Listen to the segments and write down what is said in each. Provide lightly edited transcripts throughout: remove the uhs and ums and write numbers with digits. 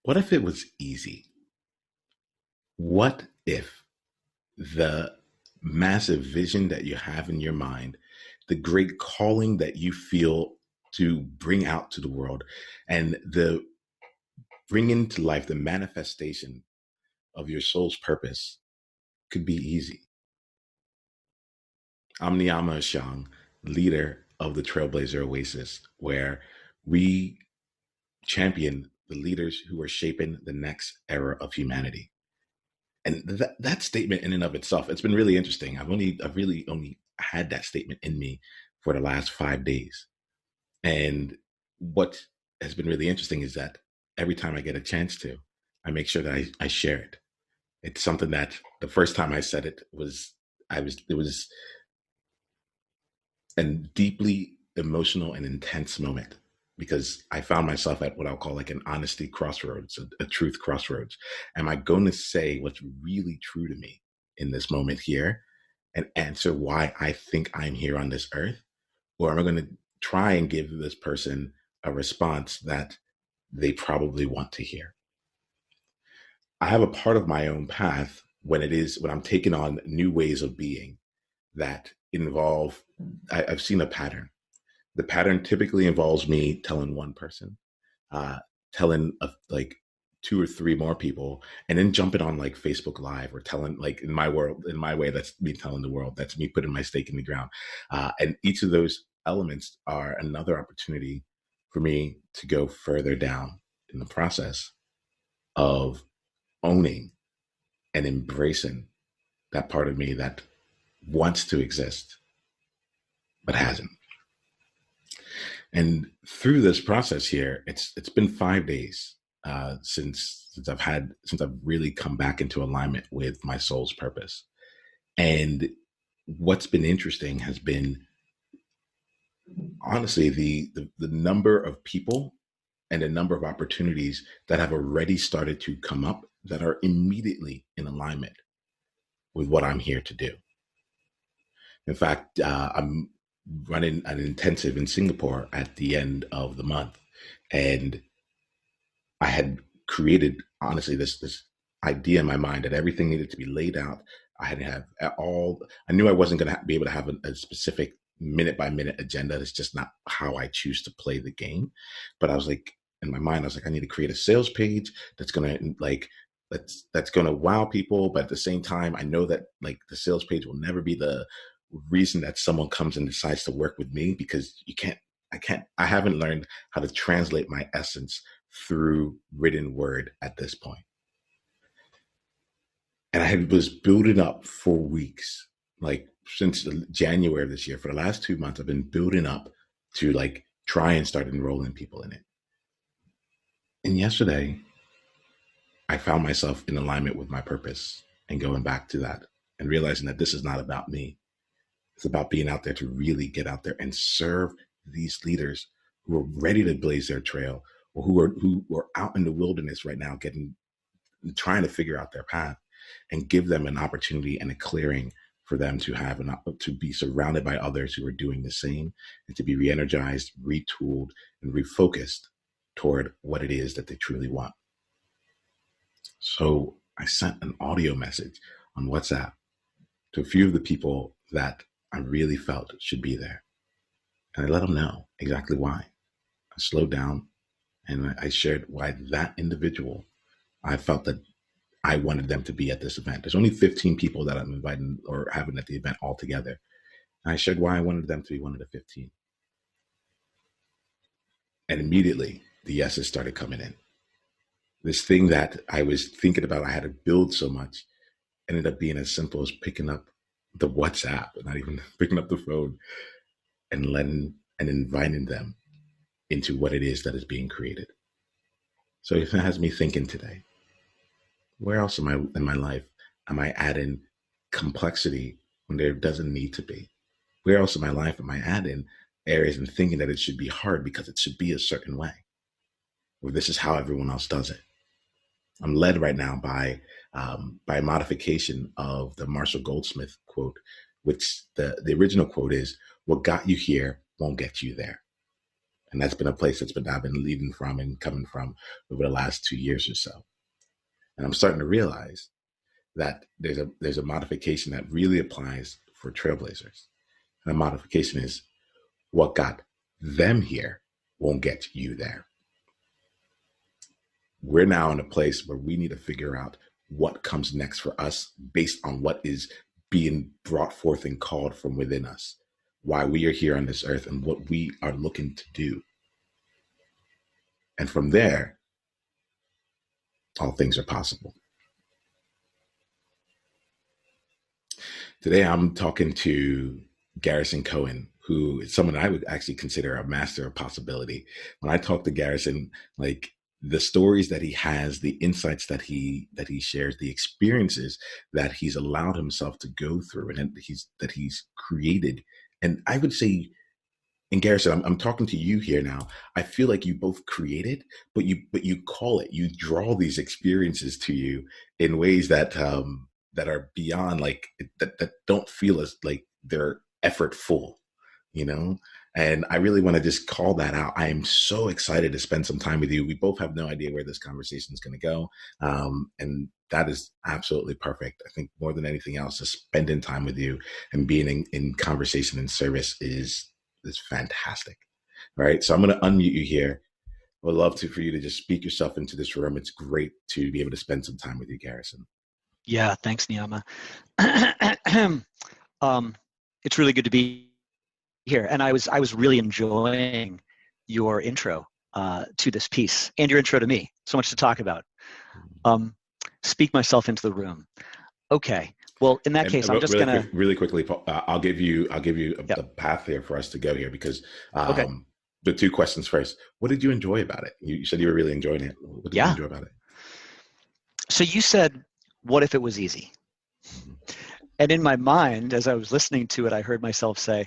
What if it was easy? What if the massive vision that you have in your mind, the great calling that you feel to bring out to the world, and the bringing to life the manifestation of your soul's purpose could be easy? I'm Niiamah Ashong, leader of the Trailblazer Oasis, where we champion the leaders who are shaping the next era of humanity. And that statement in and of itself, it's been really interesting. I've really only had that statement in me for the last 5 days. And what has been really interesting is that every time I get a chance to, I make sure that I share it. It's something that the first time I said it was, it was a deeply emotional and intense moment because I found myself at what I'll call like an honesty crossroads, a truth crossroads. Am I going to say what's really true to me in this moment here and answer why I think I'm here on this earth? Or am I going to try and give this person a response that they probably want to hear? I have a part of my own path when I'm taking on new ways of being that involve, I've seen a pattern. The pattern typically involves me telling one person, uh, telling like two or three more people, and then jumping on like Facebook Live or telling like in my world, in my way, that's me telling the world. That's me putting my stake in the ground. And each of those elements are another opportunity for me to go further down in the process of owning and embracing that part of me that wants to exist but hasn't. And through this process here, it's been 5 days since I've really come back into alignment with my soul's purpose. And what's been interesting has been honestly the number of people and the number of opportunities that have already started to come up that are immediately in alignment with what I'm here to do. In fact, I'm running an intensive in Singapore at the end of the month, and I had created honestly this idea in my mind that everything needed to be laid out. I had to have all. I knew I wasn't going to be able to have a specific minute by minute agenda. That's just not how I choose to play the game. But I was like, in my mind, I was like, I need to create a sales page that's going to like that's going to wow people, but at the same time, I know that like the sales page will never be the reason that someone comes and decides to work with me because I haven't learned how to translate my essence through written word at this point. And was building up for weeks, like since January of this year. For the last 2 months, I've been building up to like try and start enrolling people in it. And yesterday, I found myself in alignment with my purpose and going back to that and realizing that this is not about me. It's about being out there to really get out there and serve these leaders who are ready to blaze their trail or who are out in the wilderness right now trying to figure out their path and give them an opportunity and a clearing for them to have to be surrounded by others who are doing the same and to be re-energized, retooled, and refocused toward what it is that they truly want. So I sent an audio message on WhatsApp to a few of the people that I really felt should be there. And I let them know exactly why. I slowed down and I shared why that individual, I felt that I wanted them to be at this event. There's only 15 people that I'm inviting or having at the event altogether. And I shared why I wanted them to be one of the 15. And immediately the yeses started coming in. This thing that I was thinking about, I had to build so much, ended up being as simple as picking up the WhatsApp, not even picking up the phone, and inviting them into what it is that is being created. So it has me thinking today, where else am I in my life am I adding complexity when there doesn't need to be? Where else in my life am I adding areas and thinking that it should be hard because it should be a certain way? Or this is how everyone else does it. I'm led right now by a modification of the Marshall Goldsmith quote, which the original quote is, "What got you here won't get you there." And that's been a place I've been leading from and coming from over the last 2 years or so. And I'm starting to realize that there's a modification that really applies for trailblazers. And the modification is what got them here won't get you there. We're now in a place where we need to figure out what comes next for us based on what is being brought forth and called from within us, why we are here on this earth and what we are looking to do. And from there, all things are possible. Today, I'm talking to Garrison Cohen, who is someone I would actually consider a master of possibility. When I talk to Garrison, like the stories that he has, the insights that he shares, the experiences that he's allowed himself to go through, and that he's created, and I would say. And Garrison, I'm talking to you here now. I feel like you both created, but you call it. You draw these experiences to you in ways that that are beyond like that don't feel as like they're effortful, you know. And I really want to just call that out. I am so excited to spend some time with you. We both have no idea where this conversation is going to go, and that is absolutely perfect. I think more than anything else, just spending time with you and being in conversation and service is fantastic. All right. So I'm going to unmute you here. I would love for you to just speak yourself into this room. It's great to be able to spend some time with you, Garrison. Yeah. Thanks, Niiamah. It's really good to be here. And I was really enjoying your intro to this piece and your intro to me. So much to talk about. Speak myself into the room. Okay. Well, in that case, I'm just really quickly. I'll give you the path here for us to go here because the two questions first. What did you enjoy about it? You said you were really enjoying it. What did you enjoy about it? So you said, "What if it was easy?" And in my mind, as I was listening to it, I heard myself say,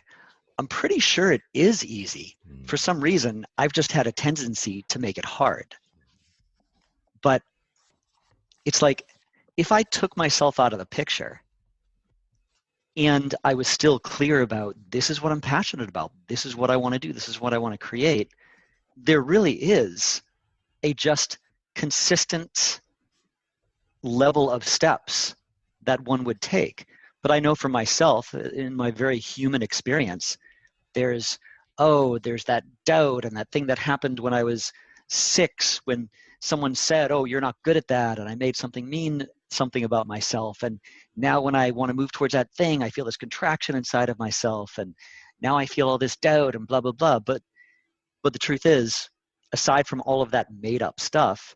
"I'm pretty sure it is easy. For some reason, I've just had a tendency to make it hard." But it's like, if I took myself out of the picture and I was still clear about this is what I'm passionate about, this is what I want to do, this is what I want to create, there really is a just consistent level of steps that one would take. But I know for myself, in my very human experience, there's that doubt and that thing that happened when I was 6 when someone said, "Oh, you're not good at that," and I made something about myself. And now when I want to move towards that thing, I feel this contraction inside of myself. And now I feel all this doubt and blah, blah, blah. But the truth is, aside from all of that made up stuff,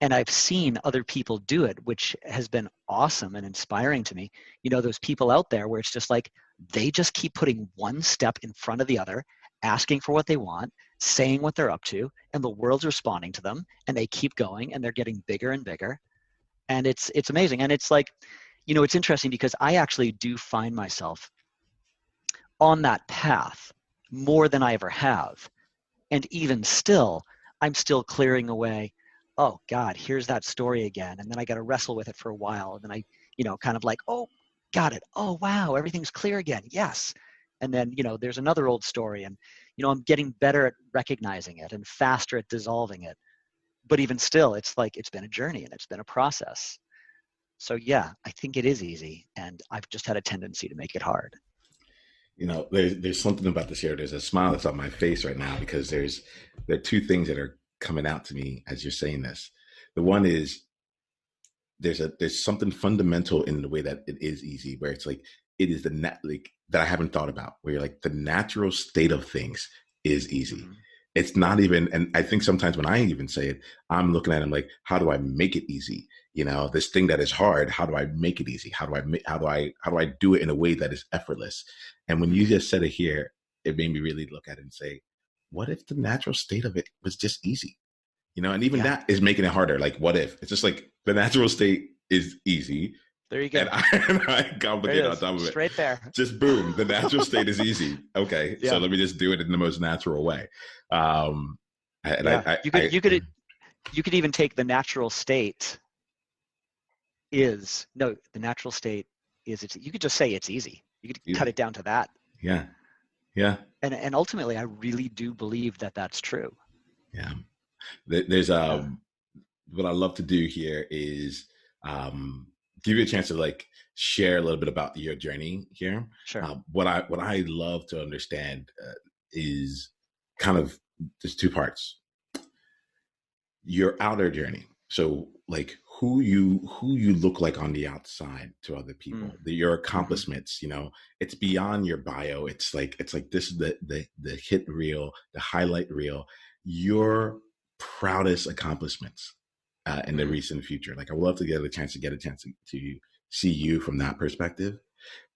and I've seen other people do it, which has been awesome and inspiring to me. You know, those people out there where it's just like, they just keep putting one step in front of the other, asking for what they want, saying what they're up to, and the world's responding to them, and they keep going, and they're getting bigger and bigger. And it's amazing. And it's like, you know, it's interesting because I actually do find myself on that path more than I ever have. And even still, I'm still clearing away, oh God, here's that story again. And then I got to wrestle with it for a while. And then I, you know, kind of like, oh, got it. Oh, wow, everything's clear again. Yes. And then, you know, there's another old story. And, you know, I'm getting better at recognizing it and faster at dissolving it. But even still, it's like, it's been a journey and it's been a process. So yeah, I think it is easy. And I've just had a tendency to make it hard. You know, there's something about this here. There's a smile that's on my face right now because there are two things that are coming out to me as you're saying this. The one is there's something fundamental in the way that it is easy, where it's like it is like that I haven't thought about, where you're like the natural state of things is easy. Mm-hmm. It's not even, and I think sometimes when I even say it, I'm looking at it like, how do I make it easy? You know, this thing that is hard, how do I make it easy? How do I do it in a way that is effortless? And when you just said it here, it made me really look at it and say, what if the natural state of it was just easy? You know, and even that is making it harder. Like, what if it's just like the natural state is easy? There you go. And I complicate on top of it. Straight there. Just boom. The natural state is easy. Okay. Yeah. So let me just do it in the most natural way. You could even take the natural state is, the natural state is, you could just say it's easy. You could cut it down to that. Yeah. Yeah. And ultimately, I really do believe that that's true. Yeah. There's Yeah, what I love to do here is um, give you a chance to like share a little bit about your journey here. sure. What I love to understand is kind of there's two parts. Your outer journey. So like who you look like on the outside to other Mm. people, your Hmm. accomplishments, it's beyond your bio. It's like this is the hit reel, the highlight reel, your proudest accomplishments in the Mm. recent future. Like I would love to get a chance to see you from that perspective,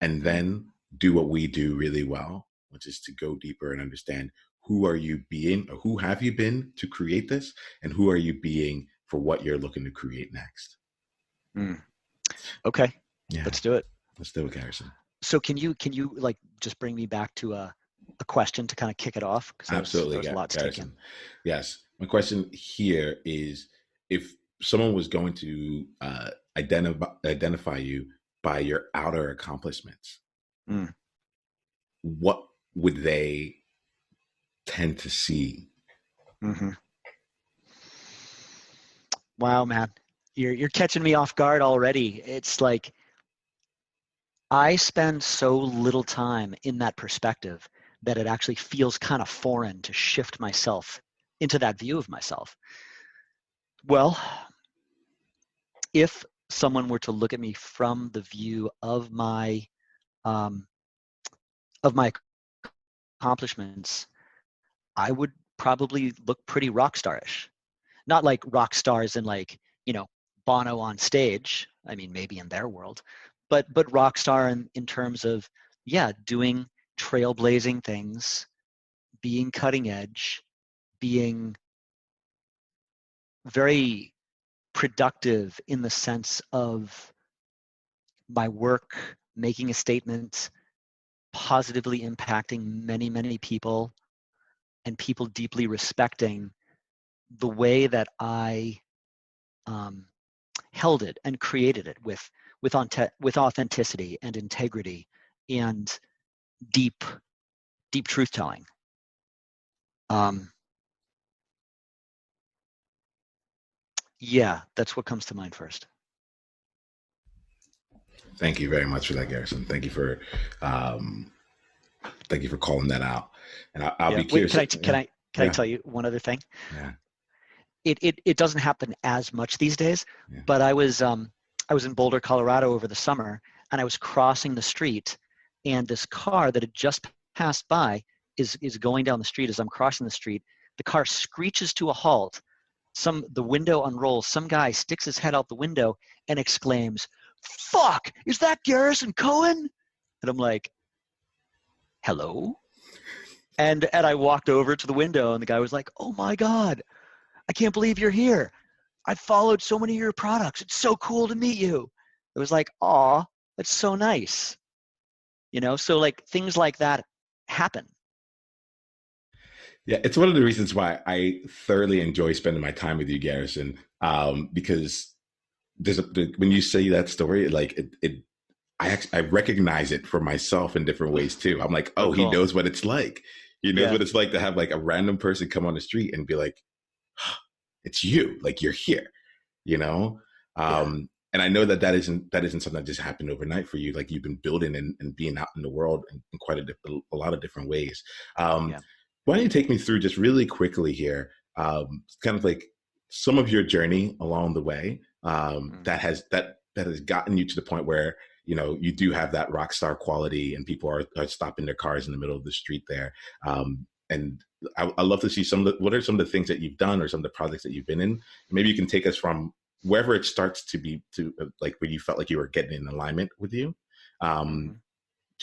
and Mm. then do what we do really well, which is to go deeper and understand who are you being, or who have you been to create this, and who are you being for what you're looking to create next. Mm. Okay, Yeah, let's do it. let's do it, Garrison. So can you like just bring me back to a question to kind of kick it off? Because that Absolutely, was a lot to take in. Garrison. Yes, my question here is, if someone was going to identify you by your outer accomplishments, Mm. what would they tend to see? Hmm. Wow, man, you're catching me off guard already. It's like I spend so little time in that perspective that it actually feels kind of foreign to shift myself into that view of myself. Well, if someone were to look at me from the view um, of my accomplishments, I would probably look pretty rock starish. Not like rock stars in like, you know, Bono on stage. I mean, maybe in their world, but rock star in terms of, yeah, doing trailblazing things, being cutting edge, being very productive in the sense of my work, making a statement, positively impacting many, many people, and people deeply respecting the way that I um, held it and created it with authenticity and integrity and deep deep truth telling. Um, yeah, that's what comes to mind first. Thank you very much for that, Garrison. Um, thank you for calling that out. And I'll Yeah. be Wait, curious. can I Yeah, tell you one other thing? yeah, It doesn't happen as much these days, yeah. but I was in Boulder, Colorado over the summer, and I was crossing the street, and this car that had just passed by is going down the street as I'm crossing the street. The car screeches to a halt. The window unrolls. Some guy sticks his head out the window and exclaims, "Fuck! Is that Garrison Cohen?" And I'm like, "Hello?" And I walked over to the window, and the guy was like, "Oh my God, I can't believe you're here. I've followed so many of your products. It's so cool to meet you." It was like, "Aw, that's so nice." So like things like that happen. Yeah, it's one of the reasons why I thoroughly enjoy spending my time with you, Garrison. Because when you say that story, like I recognize it for myself in different ways too. I'm like, Oh, oh, he cool. knows what it's like. He knows Yeah, what it's like to have like a random person come on the street and be like, it's you, like you're here, you know. yeah, And I know that isn't something that just happened overnight for you. Like you've been building and being out in the world in quite a lot of different ways. Um, yeah. why don't you take me through just really quickly here, kind of like some of your journey along the way, Mm. that has gotten you to the point where you do have that rock star quality, and people are stopping their cars in the middle of the street there. And I love to see what are some of the things that you've done, or some of the projects that you've been in. Maybe you can take us from wherever it starts to like where you felt like you were getting in alignment with you, um, Hmm.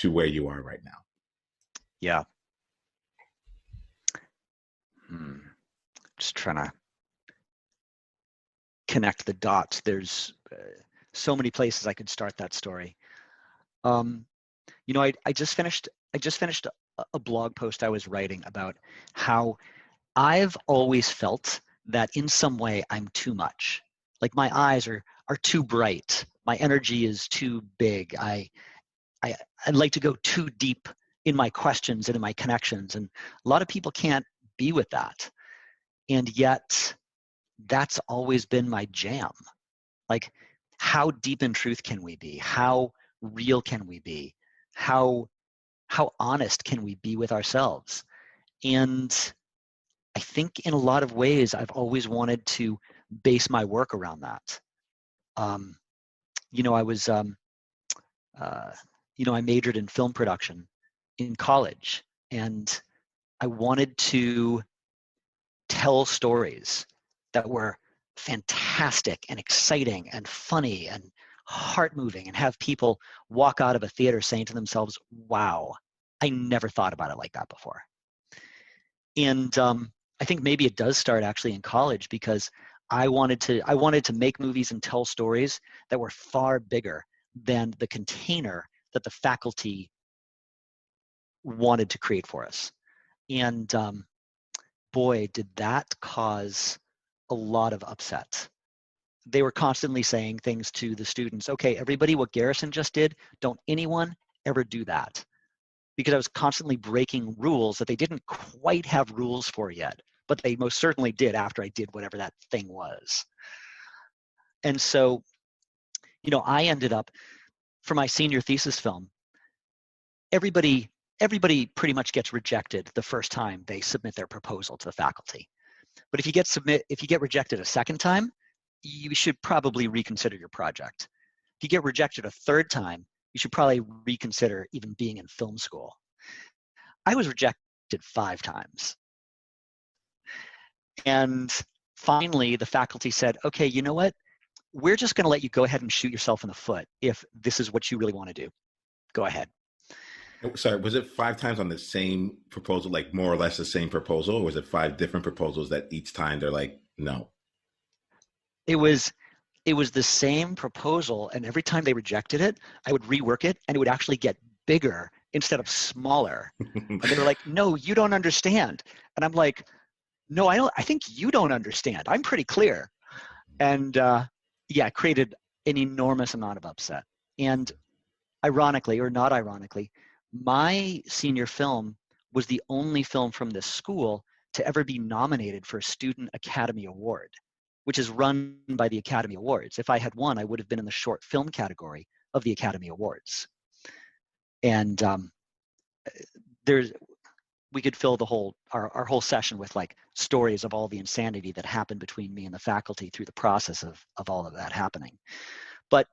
to where you are right now. Yeah. Hmm. Just trying to connect the dots. There's so many places I could start that story. Um, I just finished a blog post I was writing about how I've always felt that in some way I'm too much. Like my eyes are too bright. My energy is too big. I I'd like to go too deep in my questions and in my connections. And a lot of people can't be with that. And yet that's always been my jam. Like, how deep in truth can we be? How real can we be? How honest can we be with ourselves? And I think in a lot of ways, I've always wanted to base my work around that. I was, I majored in film production in college, and I wanted to tell stories that were fantastic and exciting and funny and heart-moving, and have people walk out of a theater saying to themselves, wow, I never thought about it like that before. And I think maybe it does start actually in college, because I wanted to make movies and tell stories that were far bigger than the container that the faculty wanted to create for us. And boy, did that cause a lot of upset. They were constantly saying things to the students, okay, everybody, what Garrison just did, don't anyone ever do that. Because I was constantly breaking rules that they didn't quite have rules for yet, but they most certainly did after I did whatever that thing was. And so, I ended up, for my senior thesis film, everybody pretty much gets rejected the first time they submit their proposal to the faculty. But if you get rejected a second time, you should probably reconsider your project. If you get rejected a third time, you should probably reconsider even being in film school. I was rejected 5 times. And finally, the faculty said, okay, you know what? We're just going to let you go ahead and shoot yourself in the foot if this is what you really want to do. Go ahead. Sorry, was it 5 times on the same proposal, like more or less the same proposal, or was it 5 different proposals that each time they're like, no? It was the same proposal, and every time they rejected it, I would rework it, and it would actually get bigger instead of smaller. And they were like, no, you don't understand. And I'm like, no, I don't. I think you don't understand. I'm pretty clear. And it created an enormous amount of upset. And ironically, or not ironically, my senior film was the only film from this school to ever be nominated for a Student Academy Award, which is run by the Academy Awards. If I had won, I would have been in the short film category of the Academy Awards. And we could fill our whole session with like stories of all the insanity that happened between me and the faculty through the process of all of that happening. But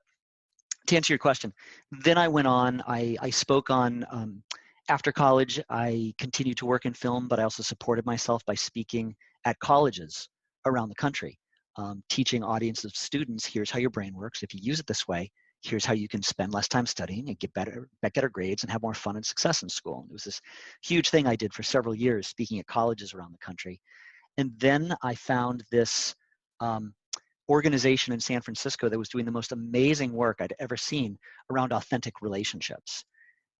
to answer your question, then I went on, I spoke on, after college, I continued to work in film, but I also supported myself by speaking at colleges around the country, teaching audiences of students, here's how your brain works. If you use it this way, here's how you can spend less time studying and get better grades and have more fun and success in school. And it was this huge thing I did for several years, speaking at colleges around the country. And then I found this organization in San Francisco that was doing the most amazing work I'd ever seen around authentic relationships.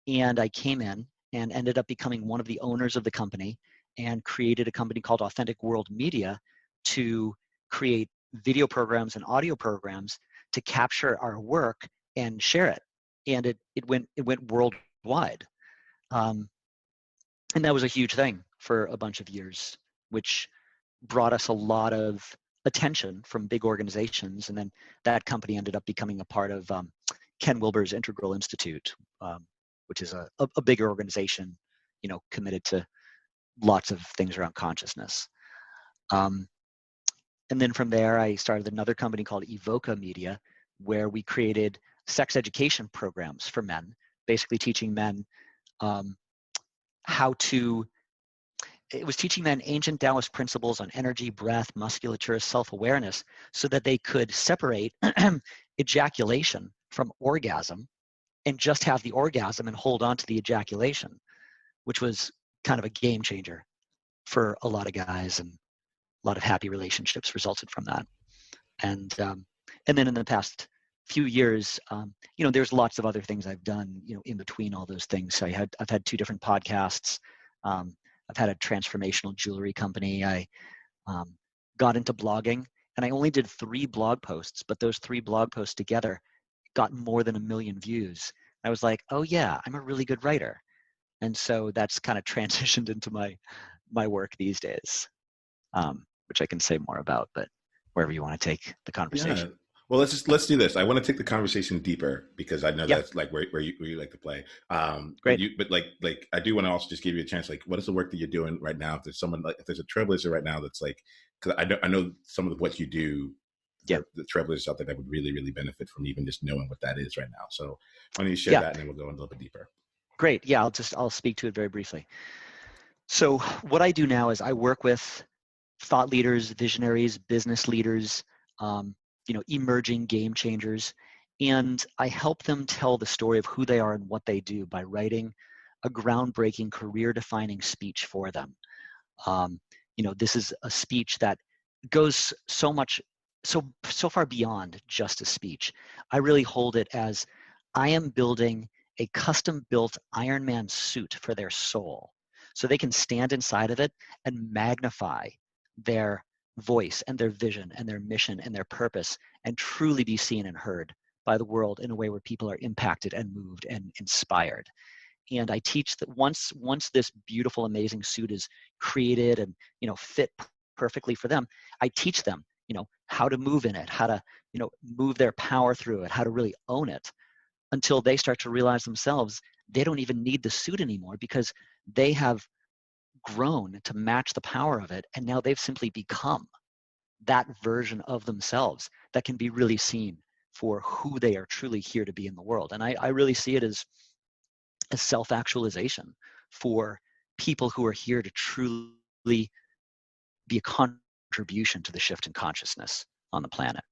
And I came in and ended up becoming one of the owners of the company and created a company called Authentic World Media to create video programs and audio programs to capture our work and share it. And it went worldwide. And that was a huge thing for a bunch of years, which brought us a lot of attention from big organizations. And then that company ended up becoming a part of Ken Wilber's Integral Institute, which is a bigger organization, committed to lots of things around consciousness. And then from there, I started another company called Evoca Media, where we created sex education programs for men, basically teaching men it was teaching them ancient Taoist principles on energy, breath, musculature, self-awareness, so that they could separate ejaculation from orgasm and just have the orgasm and hold on to the ejaculation, which was kind of a game changer for a lot of guys, and a lot of happy relationships resulted from that. And then in the past few years, there's lots of other things I've done, in between all those things. So I've had 2 different podcasts. I've had a transformational jewelry company. I got into blogging, and I only did 3 blog posts, but those 3 blog posts together got more than 1 million views. I was like, oh yeah, I'm a really good writer. And so that's kind of transitioned into my work these days, which I can say more about, but wherever you want to take the Yeah. conversation. Well, let's do this. I want to take the conversation deeper because I know Yeah, that's like where you like to play. great. But like I do want to also just give you a chance. Like, what is the work that you're doing right now? If there's someone like, if there's a trailblazer right now that's like, because I know some of what you do. Yeah, The trailblazers out there that would really benefit from even just knowing what that is right now. So why don't you share yeah, that and then we'll go in a little bit deeper. great. Yeah, I'll speak to it very briefly. So what I do now is I work with thought leaders, visionaries, business leaders, emerging game changers, and I help them tell the story of who they are and what they do by writing a groundbreaking, career-defining speech for them. This is a speech that goes so far beyond just a speech. I really hold it as I am building a custom-built Iron Man suit for their soul, so they can stand inside of it and magnify their voice and their vision and their mission and their purpose and truly be seen and heard by the world in a way where people are impacted and moved and inspired. And I teach that once this beautiful, amazing suit is created and fit perfectly for them, I teach them how to move in it, how to move their power through it, how to really own it, until they start to realize themselves they don't even need the suit anymore because they have grown to match the power of it, and now they've simply become that version of themselves that can be really seen for who they are truly here to be in the world. And I really see it as self-actualization for people who are here to truly be a contribution to the shift in consciousness on the planet.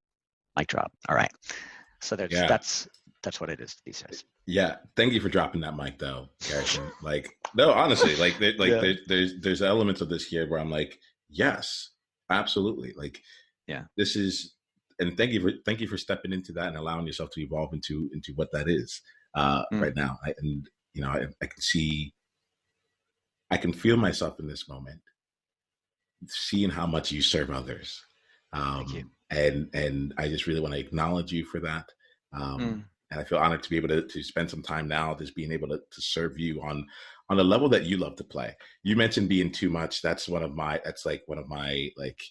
Mic drop. All right. So Yeah. that's what it is these days. Yeah, thank you for dropping that mic, though, Garrison. Like, no, honestly, Yeah. there's elements of this here where I'm like, yes, absolutely. Like, Yeah. this is, and thank you for stepping into that and allowing yourself to evolve into what that is Mm. right now. I can see, I can feel myself in this moment, seeing how much you serve others, Thank you. and I just really want to acknowledge you for that. Mm. And I feel honored to be able to spend some time now just being able to serve you on the level that you love to play. You mentioned being too much. That's one of my like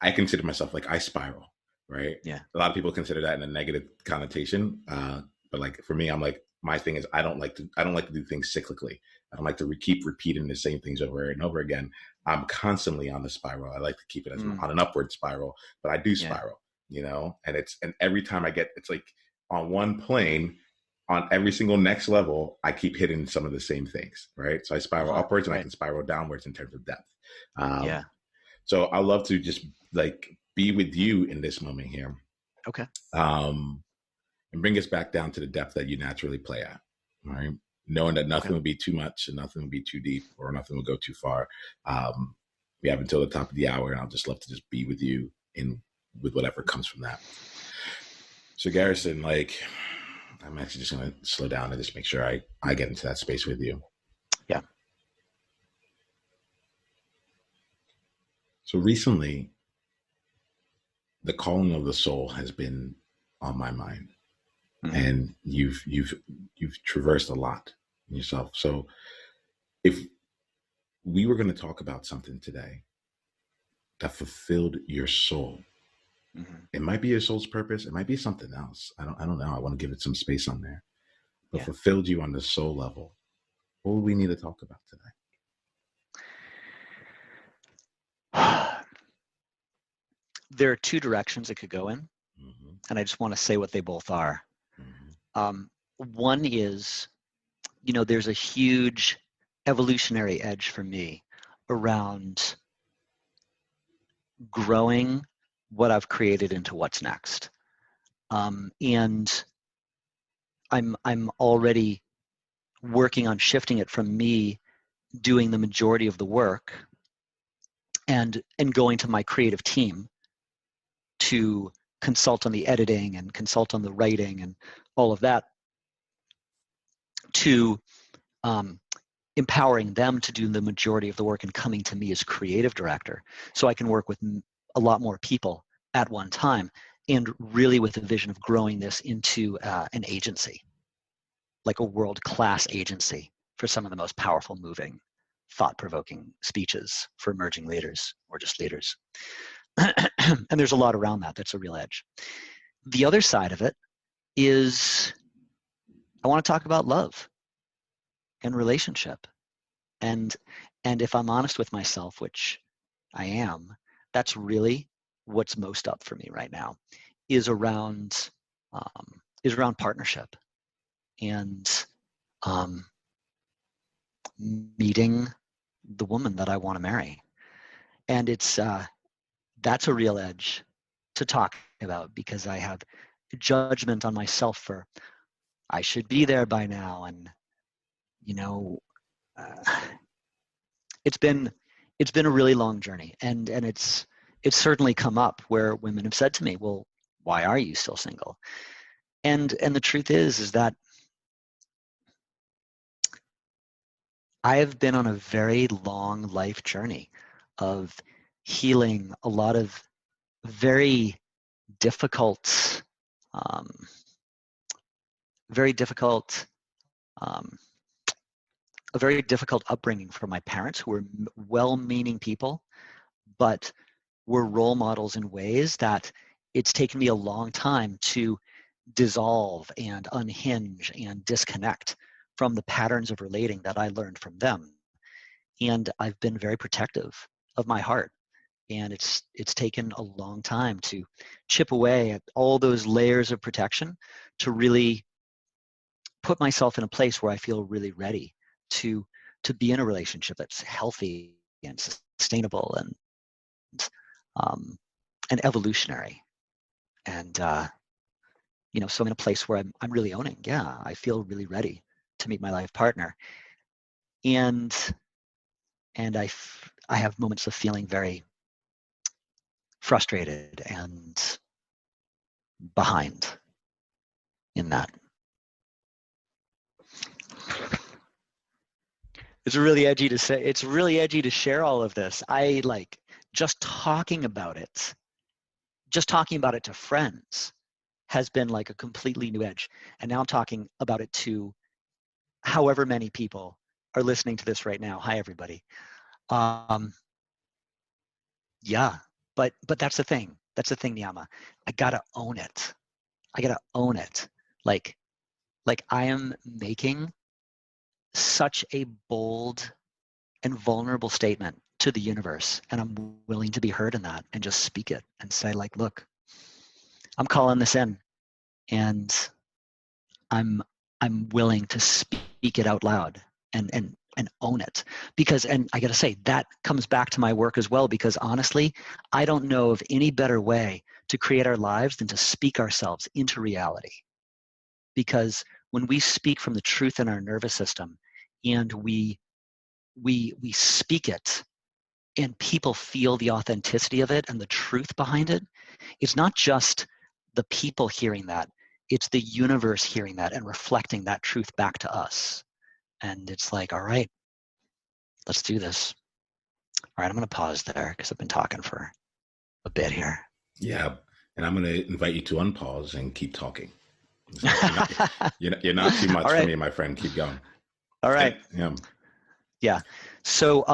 I consider myself like I spiral, right? Yeah. A lot of people consider that in a negative connotation. But like for me, I'm like, my thing is I don't like to do things cyclically. I don't like to keep repeating the same things over and over again. I'm constantly on the spiral. I like to keep it as Mm. on an upward spiral, but I do Yeah. spiral, and every time it's like on one plane, on every single next level, I keep hitting some of the same things, right? So I spiral Uh-huh. upwards and I Right. can spiral downwards in terms of depth. Um, Yeah. so I love to just like be with you in this moment here, Okay. um, and bring us back down to the depth that you naturally play at. All right, knowing that Okay. nothing will be too much and nothing will be too deep or nothing will go too far. Um, we have until the top of the hour, and I'll just love to just be with you in with whatever comes from that. So Garrison, like, I'm actually just going to slow down and just make sure I get into that space with you. Yeah. So recently, the calling of the soul has been on my mind, Mm. and you've traversed a lot in yourself. So if we were going to talk about something today that fulfilled your soul, Mm-hmm. it might be your soul's purpose. It might be something else. I don't know. I want to give it some space on there, but Yeah. fulfilled you on the soul level. What would we need to talk about today? There are two directions it could go in, Mm-hmm. and I just want to say what they both are. Mm-hmm. One is, there's a huge evolutionary edge for me around growing what I've created into what's next. And I'm already working on shifting it from me doing the majority of the work and going to my creative team to consult on the editing and consult on the writing and all of that, to empowering them to do the majority of the work and coming to me as creative director so I can work with a lot more people at one time, and really with the vision of growing this into an agency. like a world-class agency for some of the most powerful, moving, thought-provoking speeches for emerging leaders or just leaders. And there's a lot around that. That's a real edge. The other side of it is I want to talk about love and relationship. And if I'm honest with myself, which I am, that's really what's most up for me right now, is around partnership and meeting the woman that I want to marry. And it's that's a real edge to talk about, because I have judgment on myself for I should be there by now, and it's been a really long journey, and it's certainly come up where women have said to me, well, why are you still single? And the truth is that I have been on a very long life journey of healing a lot of very difficult, um, a very difficult upbringing for my parents, who were well-meaning people, but were role models in ways that it's taken me a long time to dissolve and unhinge and disconnect from the patterns of relating that I learned from them. And I've been very protective of my heart. And it's taken a long time to chip away at all those layers of protection to really put myself in a place where I feel really ready to be in a relationship that's healthy and sustainable and evolutionary. And so I'm in a place where I'm really owning, yeah, I feel really ready to meet my life partner. And I have moments of feeling very frustrated and behind in that. It's really edgy to say. It's really edgy to share all of this. I like just talking about it to friends has been like a completely new edge. And now I'm talking about it to however many people are listening to this right now. Hi, everybody. Yeah, but that's the thing. That's the thing, Niiamah. I gotta own it. Like I am making such a bold and vulnerable statement to the universe, and I'm willing to be heard in that and just speak it and say, like, look, I'm calling this in, and I'm willing to speak it out loud and own it. Because, and I got to say, that comes back to my work as well, because honestly, I don't know of any better way to create our lives than to speak ourselves into reality. Because when we speak from the truth in our nervous system and we speak it and people feel the authenticity of it and the truth behind it, it's not just the people hearing that, it's the universe hearing that and reflecting that truth back to us. And it's like, all right, let's do this. All right, I'm going to pause there because I've been talking for a bit here. Yeah, and I'm going to invite you to unpause and keep talking. You're not too much for me, my friend. Keep going. All right. Yeah. So,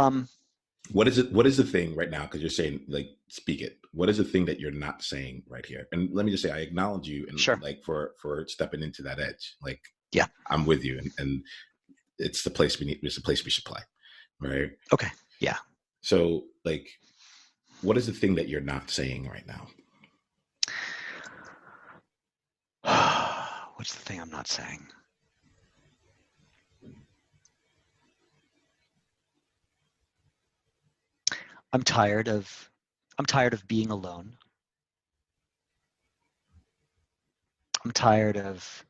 what is it? What is the thing right now? Because you're saying, like, speak it. What is the thing that you're not saying right here? And let me just say, I acknowledge you and sure. like for stepping into that edge. Like, yeah, I'm with you, and it's the place we need. It's the place we should play, right? Okay. Yeah. So, like, what is the thing that you're not saying right now? What's the thing I'm not saying? I'm tired of being alone. I'm tired of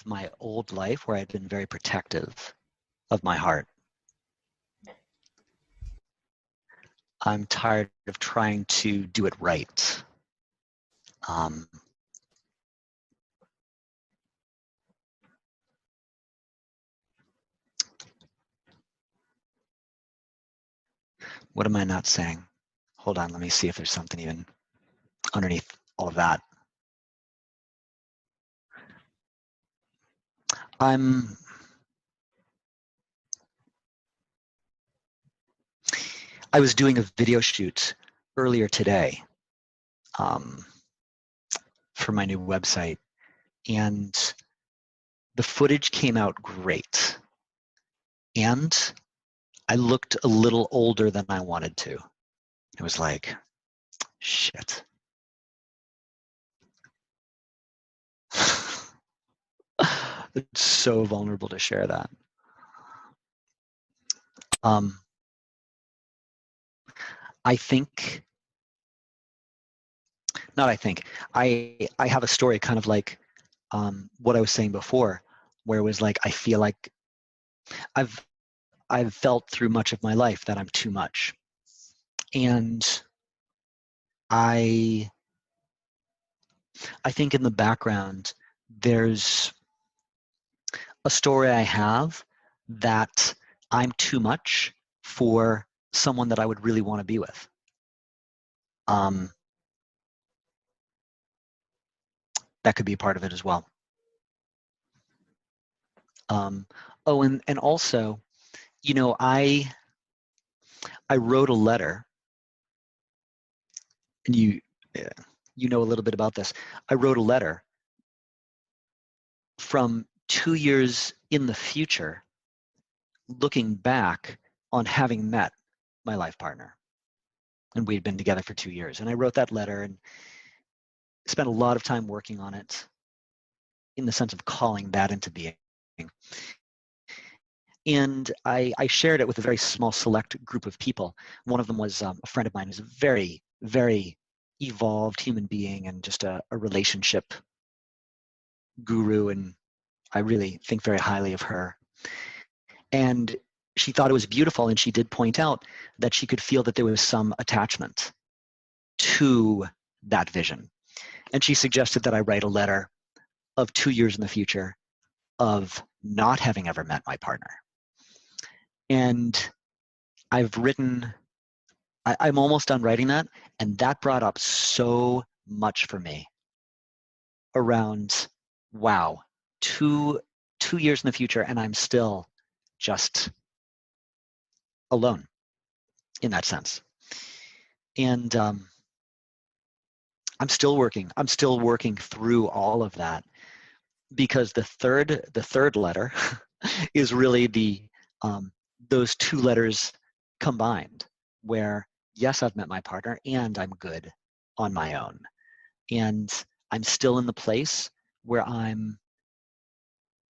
my old life where I'd been very protective of my heart. I'm tired of trying to do it right. What am I not saying? Hold on, let me see if there's something even. underneath all of that. I was doing a video shoot earlier today for my new website, and the footage came out great. And I looked a little older than I wanted to. It was like, shit. It's so vulnerable to share that. I have a story kind of like what I was saying before, where it was like, I feel like I've felt through much of my life that I'm too much. And I think in the background, there's a story I have that I'm too much for someone that I would really want to be with. That could be a part of it as well. Oh, and also, you know, I wrote a letter, and you know a little bit about this. I wrote a letter from 2 years in the future, looking back on having met my life partner. And we'd been together for 2 years. And I wrote that letter and spent a lot of time working on it, in the sense of calling that into being. And I shared it with a very small select group of people. One of them was a friend of mine who's a very, very evolved human being and just a relationship guru. And I really think very highly of her. And she thought it was beautiful. And she did point out that she could feel that there was some attachment to that vision. And she suggested that I write a letter of 2 years in the future of not having ever met my partner. And I've written, I'm almost done writing that, and that brought up so much for me around, wow, two years in the future, and I'm still just alone in that sense. And I'm still working through all of that, because the third letter is really the those two letters combined, where yes, I've met my partner and I'm good on my own. And I'm still in the place where I'm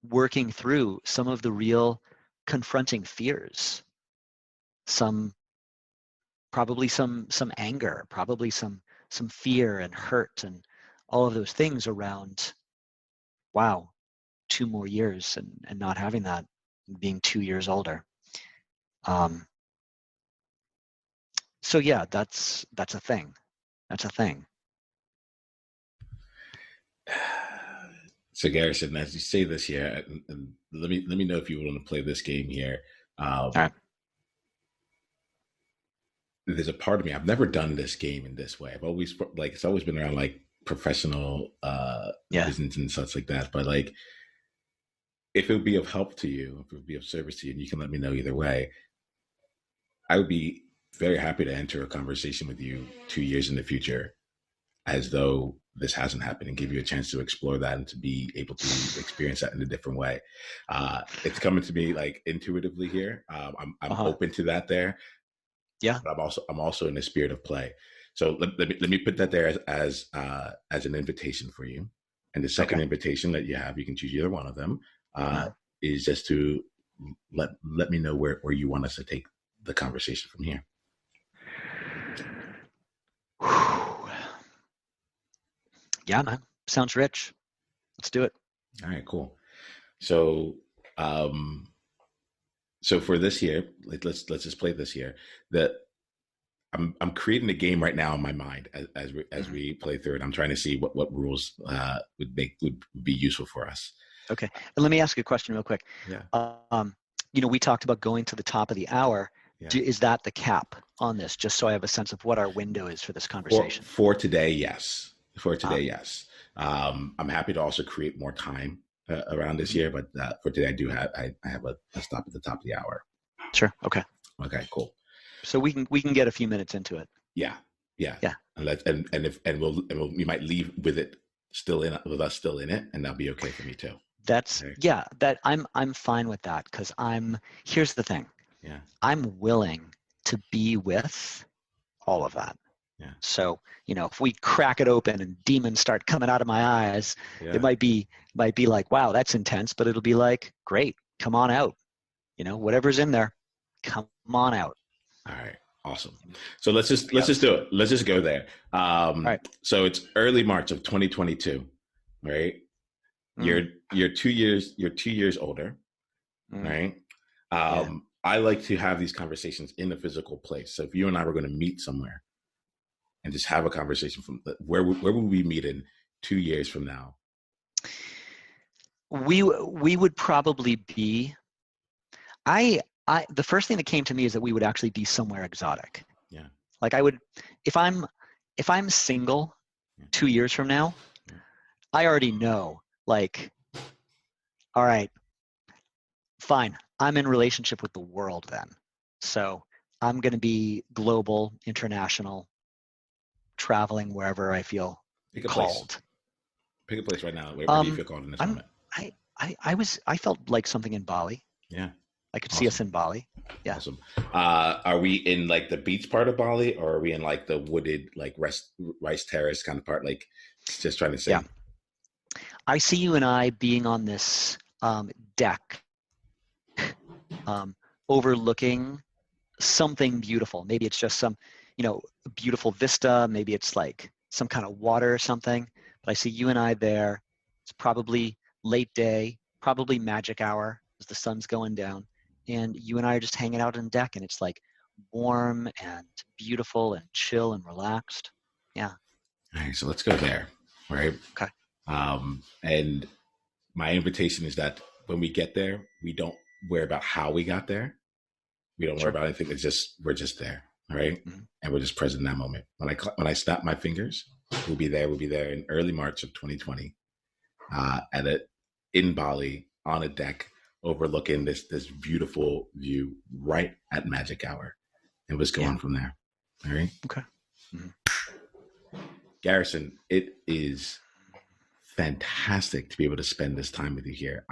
working through some of the real confronting fears, probably some anger, probably some fear and hurt and all of those things around, wow, 2 more years and not having that, being 2 years older. So yeah, that's a thing. That's a thing. So Garrison, as you say this here, and let me know if you want to play this game here. All right. There's a part of me, I've never done this game in this way. I've always, like, it's always been around like professional business and such like that. But like, if it would be of help to you, if it would be of service to you, and you can let me know either way, I would be very happy to enter a conversation with you 2 years in the future, as though this hasn't happened, and give you a chance to explore that and to be able to experience that in a different way. It's coming to me like intuitively here. I'm open to that there. Yeah. But I'm also in the spirit of play. So let me put that there as an invitation for you. And the second invitation that you have, you can choose either one of them, is just to let me know where you want us to take the conversation from here. Yeah, man. Sounds rich. Let's do it. All right, cool. So so for this year, let's just play this here. That I'm creating a game right now in my mind as we play through it. I'm trying to see what rules would be useful for us. Okay. And let me ask you a question real quick. Yeah. You know, we talked about going to the top of the hour Yeah. Is that the cap on this? Just so I have a sense of what our window is for this conversation. For today, yes. For today, yes. I'm happy to also create more time around this year, but for today, I have a stop at the top of the hour. Sure. Okay. Okay. Cool. So we can get a few minutes into it. Yeah. Yeah. And we might leave with it still in with us still in it, and that'll be okay for me too. That's okay. Yeah. That I'm fine with that because here's the thing. Yeah. I'm willing to be with all of that. Yeah. So, if we crack it open and demons start coming out of my eyes, it might be like, wow, that's intense, but it'll be like, great, come on out. Whatever's in there, come on out. All right. Awesome. So let's just do it. Let's just go there. All right. So it's early March of 2022, right? You're 2 years older, right? I like to have these conversations in a physical place. So if you and I were going to meet somewhere and just have a conversation from where would we meet in 2 years from now? We would probably be, the first thing that came to me is that we would actually be somewhere exotic. Yeah. Like I would, if I'm single 2 years from now, I already know, like, all right, fine. I'm in relationship with the world then. So I'm going to be global, international, traveling wherever I feel called. Pick a place right now. Where do you feel called in this moment? I felt like something in Bali. Yeah. I could see us in Bali. Yeah. Awesome. Are we in like the beach part of Bali, or are we in like the wooded, like rice terrace kind of part? Like, just trying to say. Yeah. I see you and I being on this deck, overlooking something beautiful. Maybe it's just some, beautiful vista. Maybe it's like some kind of water or something. But I see you and I there. It's probably late day, probably magic hour as the sun's going down. And you and I are just hanging out on deck, and it's like warm and beautiful and chill and relaxed. Yeah. All right. So let's go there. Right. Okay. And my invitation is that when we get there, we don't worry about how we got there. We don't worry about anything. We're just there. Right. Mm-hmm. And we're just present in that moment. When I snap my fingers, we'll be there in early March of 2020, in Bali on a deck, overlooking this beautiful view right at magic hour, and what's going on from there. All right. Okay. Mm-hmm. Garrison, it is fantastic to be able to spend this time with you here.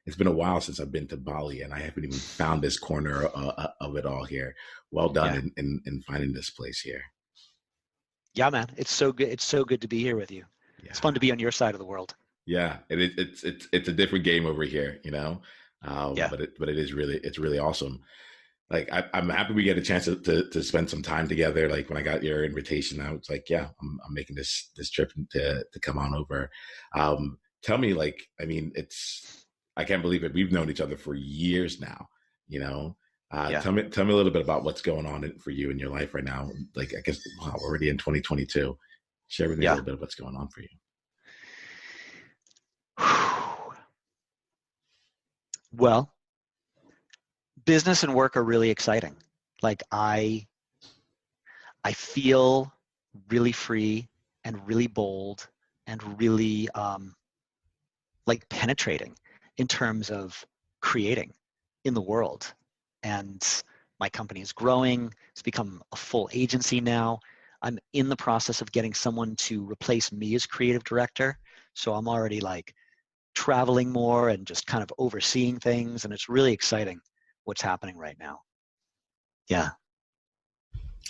It's been a while since I've been to Bali, and I haven't even found this corner of it all here. Well done in finding this place here. Yeah, man. It's so good. It's so good to be here with you. Yeah. It's fun to be on your side of the world. Yeah, it's a different game over here, but it is really awesome. Like I'm happy we get a chance to spend some time together. Like when I got your invitation, I was like, yeah, I'm making this trip to come on over. Tell me, like, I mean, I can't believe it. We've known each other for years now, Tell me a little bit about what's going on for you in your life right now. Like, I guess, wow, we're already in 2022. Share with me a little bit of what's going on for you. Well, business and work are really exciting. Like I feel really free and really bold and really like penetrating in terms of creating in the world. And my company is growing. It's become a full agency now. I'm in the process of getting someone to replace me as creative director. So I'm already like traveling more and just kind of overseeing things. And it's really exciting what's happening right now. Yeah.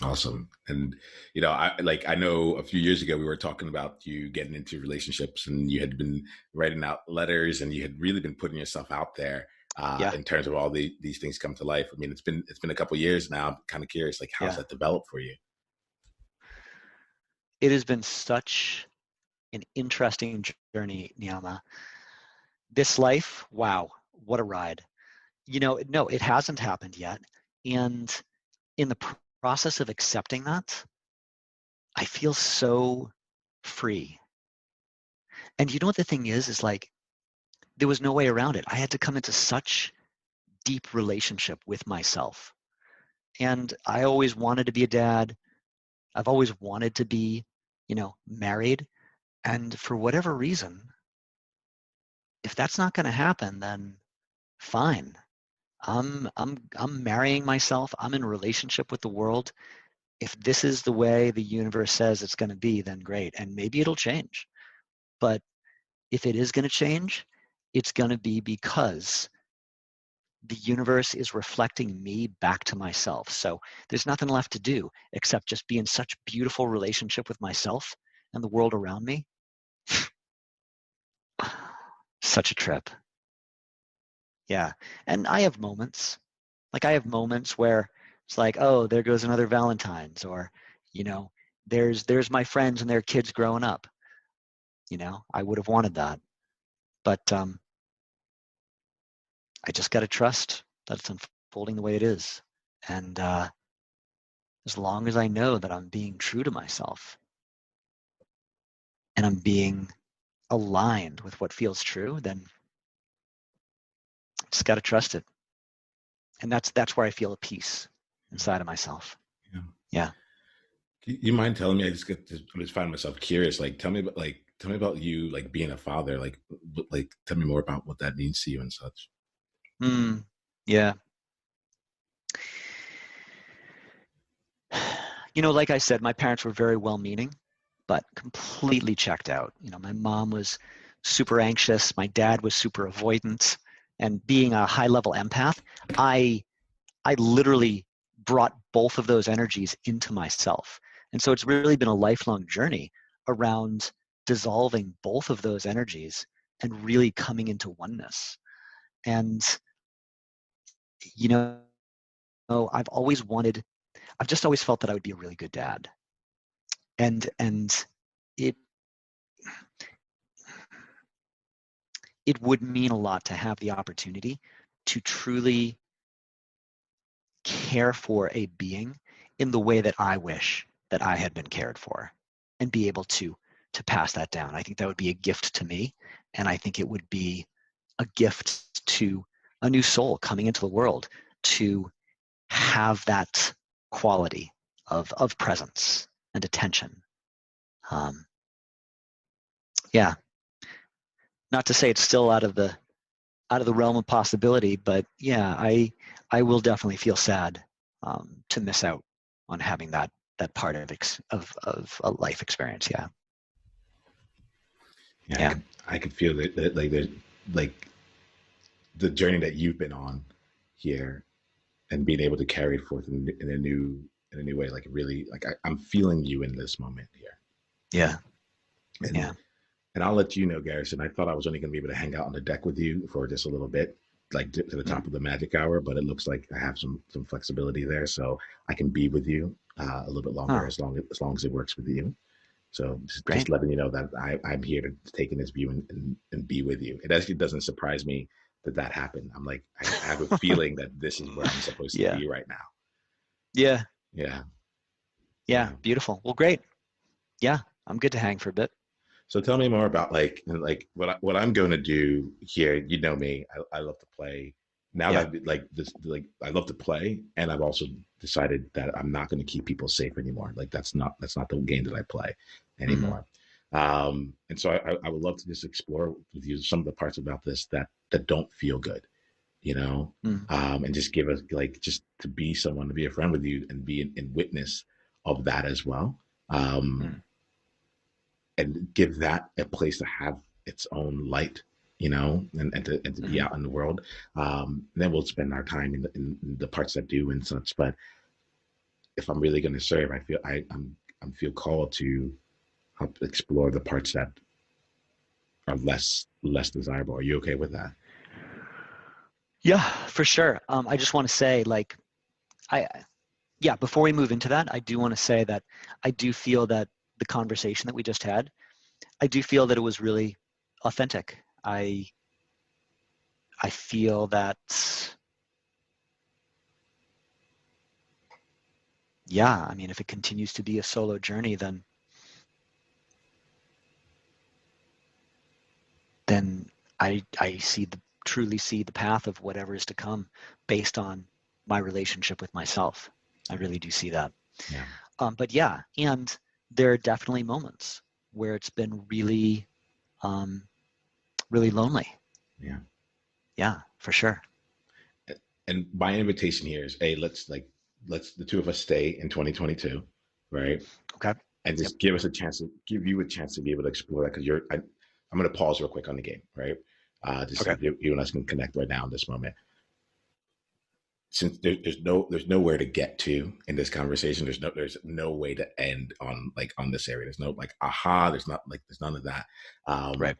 Awesome. And, I know a few years ago, we were talking about you getting into relationships, and you had been writing out letters, and you had really been putting yourself out there in terms of all these things come to life. I mean, it's been a couple of years now. I'm kind of curious, like, how's that developed for you? It has been such an interesting journey, Niiamah. This life, wow, what a ride. No, it hasn't happened yet. And in the process of accepting that, I feel so free. And you know what the thing is like, there was no way around it. I had to come into such deep relationship with myself. And I always wanted to be a dad. I've always wanted to be, married. And for whatever reason, if that's not going to happen, then fine. I'm marrying myself. I'm in a relationship with the world. If this is the way the universe says it's going to be, then great. And maybe it'll change. But if it is going to change, it's going to be because the universe is reflecting me back to myself. So there's nothing left to do except just be in such beautiful relationship with myself and the world around me. Such a trip. Yeah. And I have moments. I have moments where it's like, oh, there goes another Valentine's, or, there's my friends and their kids growing up. I would have wanted that. But I just got to trust that it's unfolding the way it is. And as long as I know that I'm being true to myself and I'm being aligned with what feels true, then I just got to trust it. And that's where I feel a peace inside of myself. Yeah. Yeah. You mind telling me? I just find myself curious. Tell me about you, being a father. Tell me more about what that means to you and such. Yeah. Like I said, my parents were very well-meaning, but completely checked out. My mom was super anxious. My dad was super avoidant. And being a high-level empath, I literally brought both of those energies into myself. And so it's really been a lifelong journey around dissolving both of those energies and really coming into oneness. And, I've just always felt that I would be a really good dad. And it it would mean a lot to have the opportunity to truly care for a being in the way that I wish that I had been cared for, and be able to pass that down. I think that would be a gift to me, and I think it would be a gift to a new soul coming into the world to have that quality of presence and attention. Yeah, not to say it's still out of the realm of possibility, but yeah, I will definitely feel sad to miss out on having that part of a life experience. Yeah. Yeah, Yeah. I could feel like the journey that you've been on here, and being able to carry it forth in a new way. Really, I'm feeling you in this moment here. Yeah. And Yeah. and I'll let you know, Garrison. I thought I was only going to be able to hang out on the deck with you for just a little bit, to the top Mm. of the magic hour. But it looks like I have some flexibility there, so I can be with you a little bit longer, Oh, as long as it works with you. So just great. letting you know that I'm here to take in this view and be with you. It actually doesn't surprise me that happened. I'm like, I have a feeling that this is where I'm supposed to Yeah. be right now. Yeah. Yeah. Yeah. Yeah. Beautiful. Well, great. Yeah. I'm good to hang for a bit. So tell me more about what I'm going to do here. You know me. I love to play. Now Yeah. that I love to play, and I've also decided that I'm not going to keep people safe anymore. That's not the game that I play Mm-hmm. anymore. And so I would love to just explore with you some of the parts about this that don't feel good, Mm. and just give us just to be someone, to be a friend with you, and be in witness of that as well. Um, Mm. and give that a place to have its own light, and to be Mm-hmm. out in the world. Then we'll spend our time in the parts that do and such. But if I'm really going to serve, I feel I'm feel called to help explore the parts that are less desirable. Are you okay with that? Yeah, for sure. I just want to say, I, yeah, before we move into that, I do want to say that I do feel that the conversation that we just had, I do feel that it was really authentic. I feel that, yeah, I mean, if it continues to be a solo journey, then I truly see the path of whatever is to come based on my relationship with myself. I really do see that. Yeah. But yeah, and there are definitely moments where it's been really, really lonely. Yeah. Yeah, for sure. And my invitation here is, hey, let's the two of us stay in 2022, right? Okay. And Yep. just give you a chance to be able to explore that, because I'm going to pause real quick on the game, right? Just see Okay. if you and us can connect right now in this moment. Since there's nowhere to get to in this conversation, there's no way to end on this area. There's no like aha. There's none of that. Right.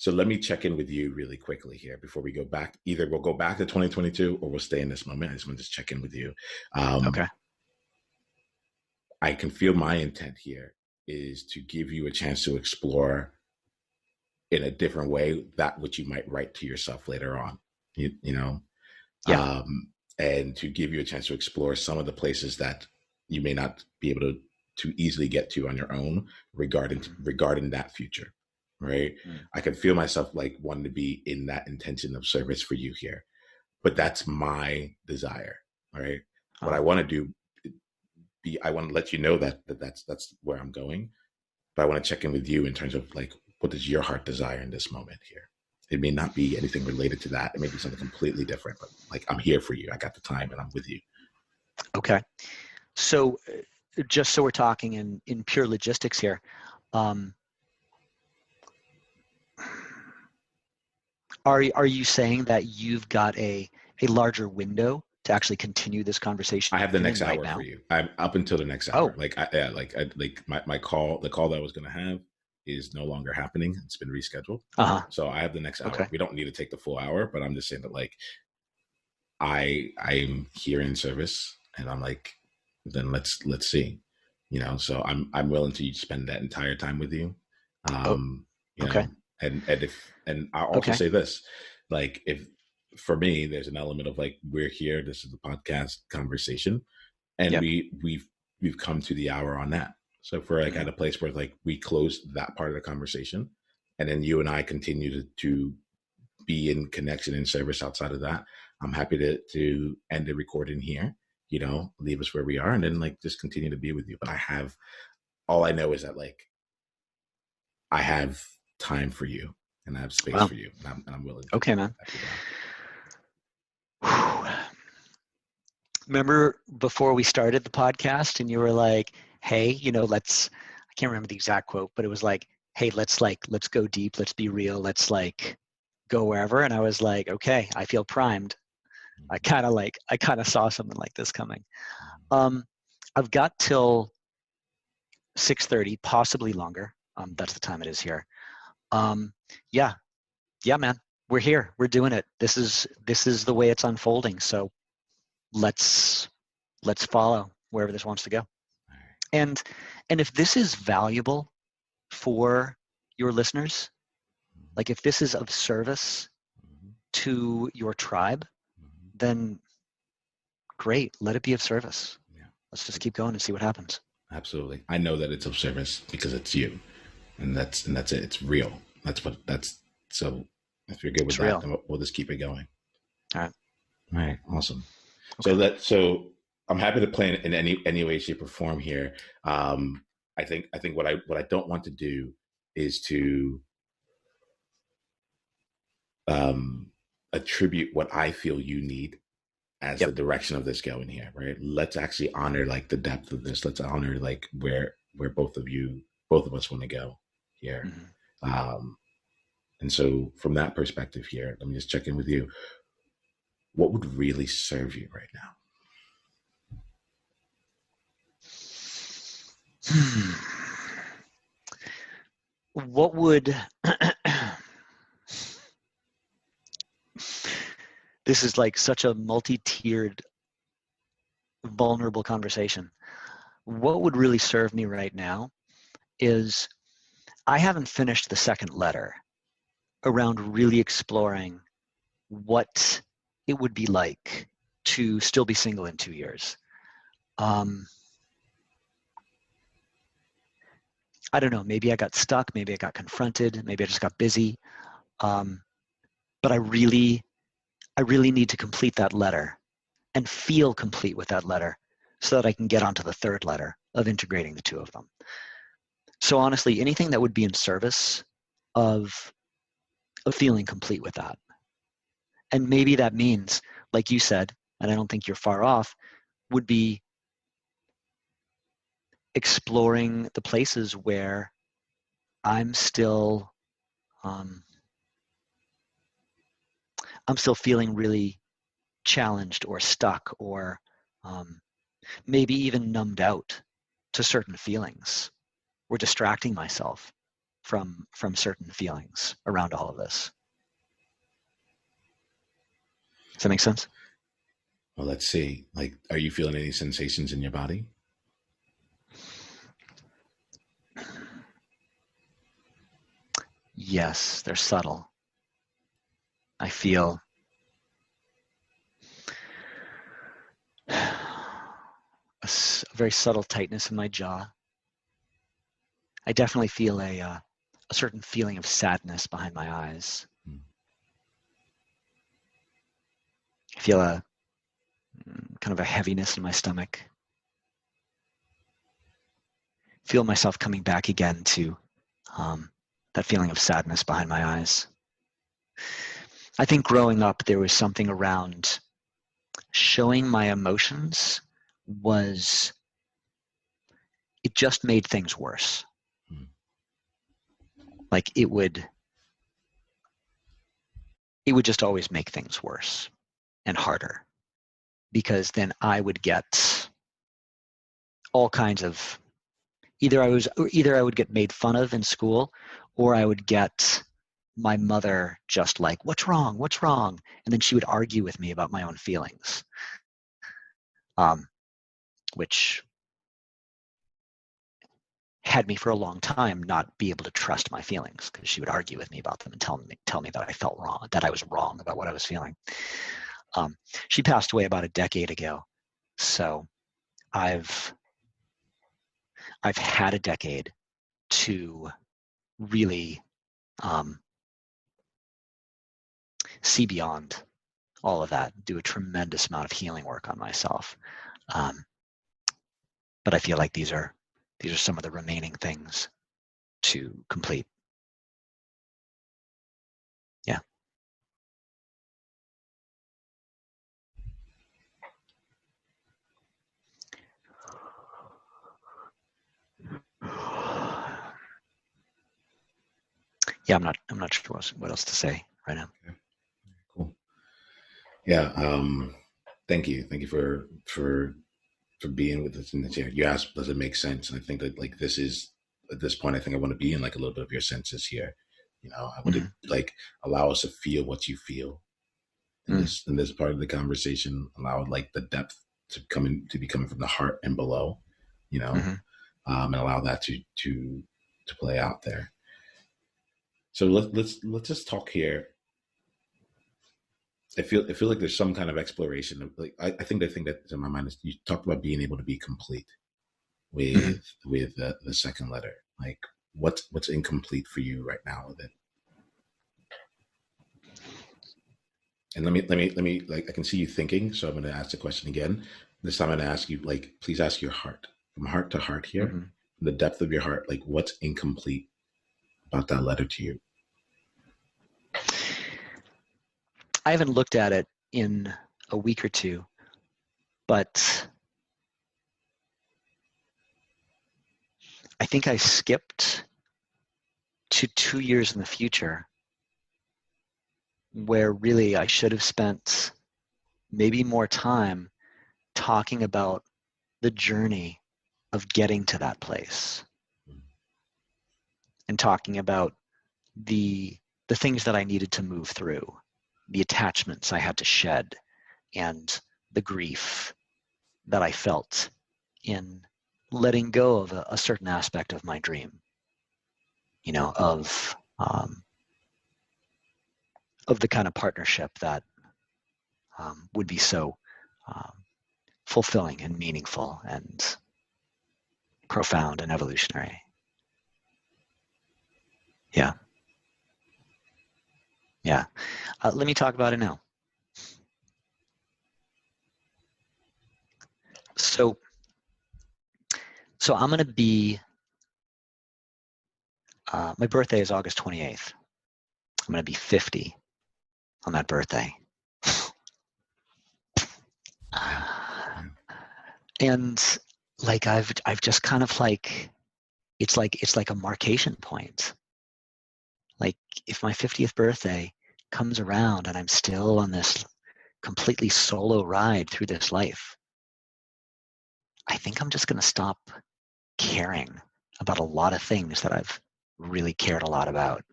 So let me check in with you really quickly here before we go back. Either we'll go back to 2022 or we'll stay in this moment. I just want to just check in with you. Okay. I can feel my intent here is to give you a chance to explore in a different way that which you might write to yourself later on. You know, Yeah. and to give you a chance to explore some of the places that you may not be able to easily get to on your own regarding that future, right? I can feel myself like wanting to be in that intention of service for you here, but that's my desire, right? What I want to do, I want to let you know that's where I'm going, but I want to check in with you in terms of like, what does your heart desire in this moment here? It may not be anything related to that. It may be something completely different, but like, I'm here for you. I got the time and I'm with you. Okay. So just so we're talking in pure logistics here, are you saying that you've got a larger window to actually continue this conversation I have the next in right hour now? for you. I'm up until the next Oh, hour. My call, the call that I was going to have is no longer happening. It's been rescheduled. uh-huh. So I have the next hour. Okay. We don't need to take the full hour, but I'm just saying that like, I'm here in service, and I'm like, then let's see, so I'm willing to spend that entire time with you. Oh, You okay. know, and I'll also Okay. say this, like, if for me there's an element of like, we're here, this is the podcast conversation, and Yep. we've come to the hour on that. So if we're like Mm-hmm. at a place where like we close that part of the conversation, and then you and I continue to be in connection and service outside of that, I'm happy to end the recording here, leave us where we are, and then like just continue to be with you. But all I know is that like, I have time for you and I have space Wow. for you, and I'm willing to Okay, man. Remember before we started the podcast and you were like, hey, I can't remember the exact quote, but it was like, hey, let's go deep, let's be real, let's like go wherever. And I was like, okay, I feel primed. I kind of saw something like this coming. I've got till 6:30, possibly longer. That's the time it is here. Yeah, man, we're here. We're doing it. This is the way it's unfolding. So let's follow wherever this wants to go. And if this is valuable for your listeners, like if this is of service to your tribe, then great. Let it be of service. Yeah. Let's just keep going and see what happens. Absolutely. I know that it's of service because it's you, and that's it. It's real. So if you're good with It's that, real. then we'll just keep it going. All right. All right. Awesome. Okay. So I'm happy to play in any way, shape, or form here. I think what I don't want to do is to attribute what I feel you need as the direction of this going here, right? Let's actually honor like the depth of this. Let's honor like where both of us want to go here. Mm-hmm. And so from that perspective here, let me just check in with you. What would really serve you right now? What would this is like such a multi-tiered, vulnerable conversation. What would really serve me right now is I haven't finished the second letter around really exploring what it would be like to still be single in 2 years. I don't know, maybe I got stuck, maybe I got confronted, maybe I just got busy. But I really need to complete that letter and feel complete with that letter so that I can get onto the third letter of integrating the two of them. So honestly, anything that would be in service of feeling complete with that. And maybe that means, like you said, and I don't think you're far off, would be exploring the places where I'm still feeling really challenged or stuck, or maybe even numbed out to certain feelings, or distracting myself from certain feelings around all of this. Does that make sense? Well, let's see. Like, are you feeling any sensations in your body? Yes, they're subtle. I feel a very subtle tightness in my jaw. I definitely feel a certain feeling of sadness behind my eyes. I feel a kind of a heaviness in my stomach. Feel myself coming back again to that feeling of sadness behind my eyes. I think growing up, there was something around showing my emotions it just made things worse. Like it would just always make things worse and harder, because then I would get all kinds of, either I would get made fun of in school, or I would get my mother just like, what's wrong? And then she would argue with me about my own feelings, which had me for a long time not be able to trust my feelings, because she would argue with me about them and tell me that I felt wrong, that I was wrong about what I was feeling. She passed away about a decade ago, so I've had a decade to really see beyond all of that, do a tremendous amount of healing work on myself. But I feel like these are some of the remaining things to complete. Yeah. Yeah, I'm not sure what else to say right now. Okay. Cool. Yeah. Thank you for being with us in the chair. You asked, does it make sense? And I think that, like, this is, at this point, I think I want to be in like a little bit of your senses here. You know, I would like allow us to feel what you feel in this part of the conversation. Allow like the depth to be coming from the heart and below, you know, and allow that to play out there. So let's just talk here. I feel like there's some kind of exploration of, like, I think the thing that's in my mind is, you talked about being able to be complete with the second letter. Like, what's incomplete for you right now with it? And let me, like, I can see you thinking, so I'm going to ask the question again. This time I'm going to ask you, like, please ask your heart, from heart to heart here, from the depth of your heart, like, what's incomplete about that letter to you? I haven't looked at it in a week or two, but I think I skipped to 2 years in the future, where really I should have spent maybe more time talking about the journey of getting to that place, and talking about the things that I needed to move through, the attachments I had to shed, and the grief that I felt in letting go of a certain aspect of my dream, you know, of the kind of partnership that would be so fulfilling and meaningful and profound and evolutionary. Yeah. Yeah. Let me talk about it now. So So I'm going to be, my birthday is August 28th. I'm going to be 50 on that birthday. And like I've just kind of like it's like a markation point. Like if my 50th birthday comes around and I'm still on this completely solo ride through this life, I think I'm just going to stop caring about a lot of things that I've really cared a lot about.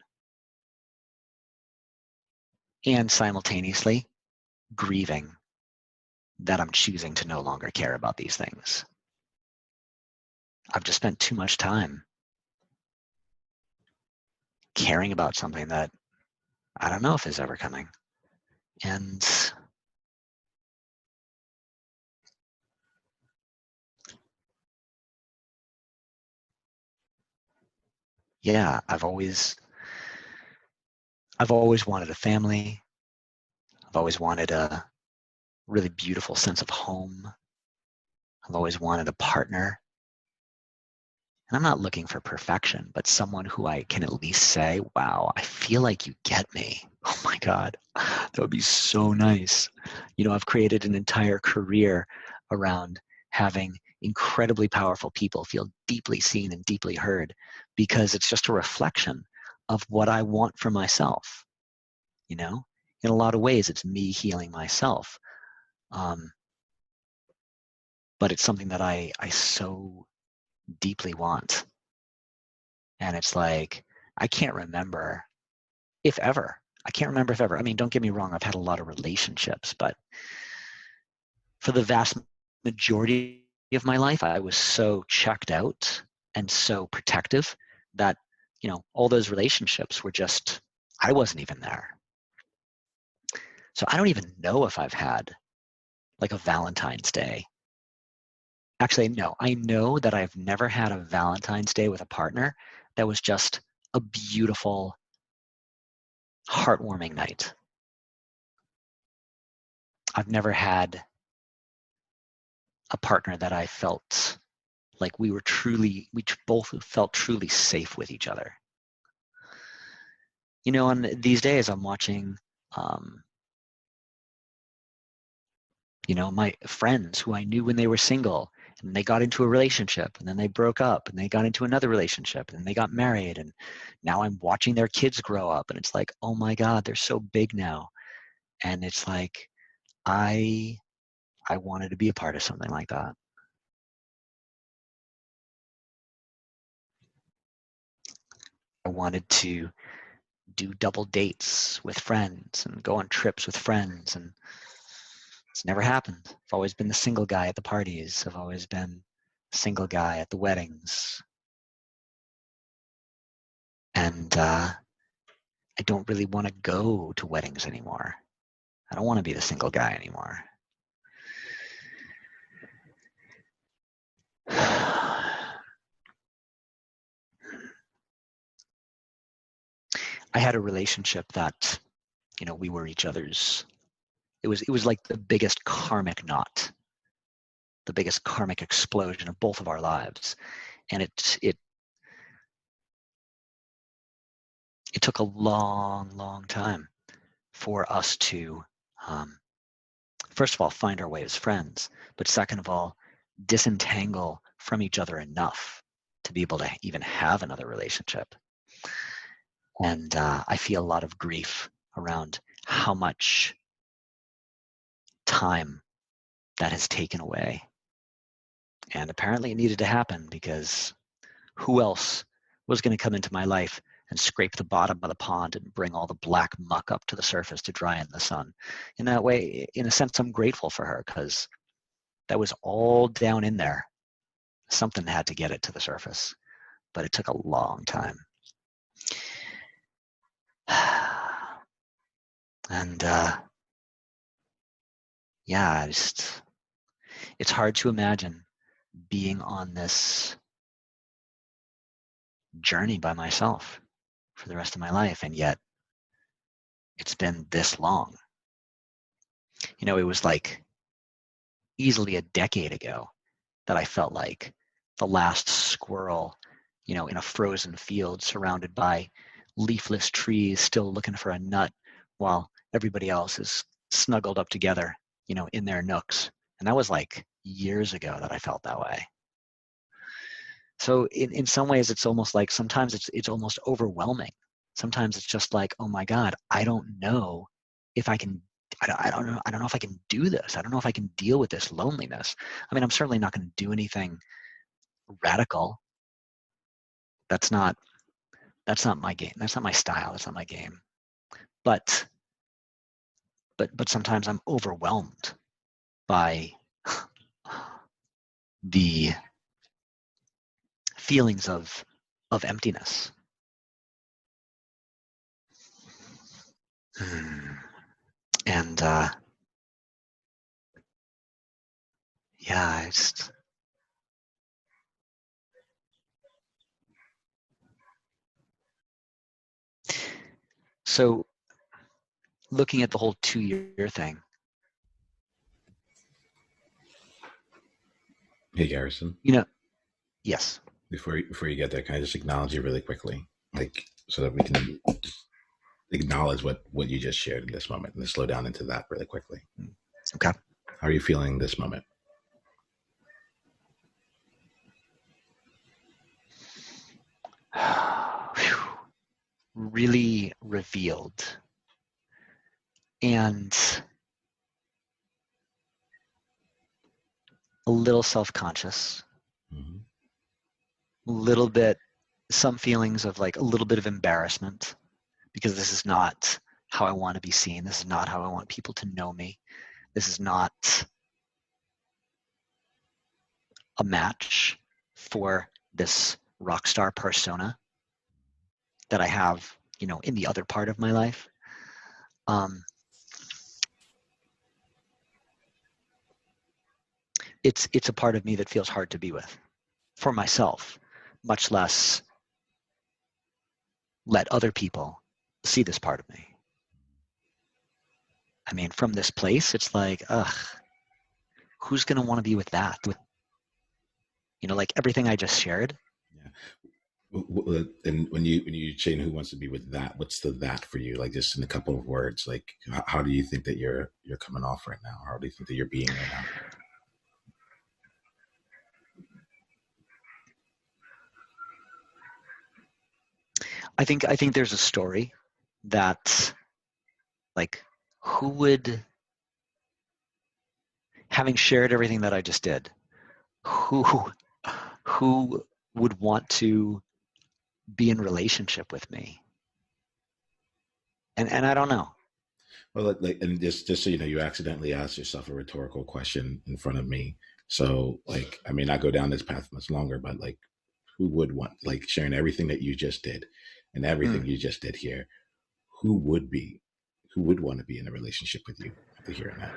And simultaneously grieving that I'm choosing to no longer care about these things. I've just spent too much time caring about something that I don't know if is ever coming. And yeah, I've always wanted a family. I've always wanted a really beautiful sense of home. I've always wanted a partner. And I'm not looking for perfection, but someone who I can at least say, wow, I feel like you get me. Oh my God, that would be so nice. You know, I've created an entire career around having incredibly powerful people feel deeply seen and deeply heard, because it's just a reflection of what I want for myself. You know, in a lot of ways, it's me healing myself. But it's something that I so deeply want. And it's like, I can't remember if ever. I can't remember if ever. I mean, don't get me wrong, I've had a lot of relationships, but for the vast majority of my life, I was so checked out and so protective that, you know, all those relationships were just, I wasn't even there. So I don't even know if I've had like a Valentine's Day. Actually, no, I know that I've never had a Valentine's Day with a partner that was just a beautiful, heartwarming night. I've never had a partner that I felt like we both felt truly safe with each other. You know, and these days I'm watching, you know, my friends who I knew when they were single, and they got into a relationship, and then they broke up, and they got into another relationship, and they got married, and now I'm watching their kids grow up, and it's like, oh my God, they're so big now. And it's like, I wanted to be a part of something like that. I wanted to do double dates with friends and go on trips with friends, and it's never happened. I've always been the single guy at the parties. I've always been the single guy at the weddings. And I don't really want to go to weddings anymore. I don't want to be the single guy anymore. I had a relationship that, you know, we were each other's. It was like the biggest karmic knot, the biggest karmic explosion of both of our lives. And it took a long, long time for us to, first of all, find our way as friends, but second of all, disentangle from each other enough to be able to even have another relationship. And I feel a lot of grief around how much time that has taken away. And apparently it needed to happen, because who else was going to come into my life and scrape the bottom of the pond and bring all the black muck up to the surface to dry in the sun? In that way, in a sense, I'm grateful for her, because that was all down in there. Something had to get it to the surface, but it took a long time. And yeah, it's hard to imagine being on this journey by myself for the rest of my life, and yet it's been this long. You know, it was like easily a decade ago that I felt like the last squirrel, in a frozen field surrounded by leafless trees, still looking for a nut, while everybody else is snuggled up together, in their nooks. And that was like years ago that I felt that way. So in some ways, it's almost like sometimes it's almost overwhelming. Sometimes it's just like, oh my God, I don't know if I can. I don't know. I don't know if I can do this. I don't know if I can deal with this loneliness. I mean, I'm certainly not going to do anything radical. That's not my game. That's not my style. That's not my game. But sometimes I'm overwhelmed by the feelings of emptiness. And yeah, so looking at the whole 2-year thing. Hey, Garrison. Yes. Before you get there, can I just acknowledge you really quickly, so that we can just acknowledge what you just shared in this moment, and slow down into that really quickly. Okay. How are you feeling this moment? Really revealed, and a little self-conscious, Mm-hmm. a little bit, some feelings of like a little bit of embarrassment, because this is not how I want to be seen. This is not how I want people to know me. This is not a match for this rock star persona that I have, in the other part of my life. It's a part of me that feels hard to be with for myself, much less let other people see this part of me. I mean, from this place, it's like, who's going to want to be with that? Like everything I just shared. Yeah. And when you say who wants to be with that, what's the that for you? Like, just in a couple of words, like how do you think that you're coming off right now? How do you think that you're being right now? I think there's a story that, like, who would, having shared everything that I just did, who would want to be in relationship with me? And I don't know. Well, and just so you know, you accidentally asked yourself a rhetorical question in front of me. So, I may not go down this path much longer, but who would want, sharing everything that you just did and everything you just did here? Who would want to be in a relationship with you after hearing that?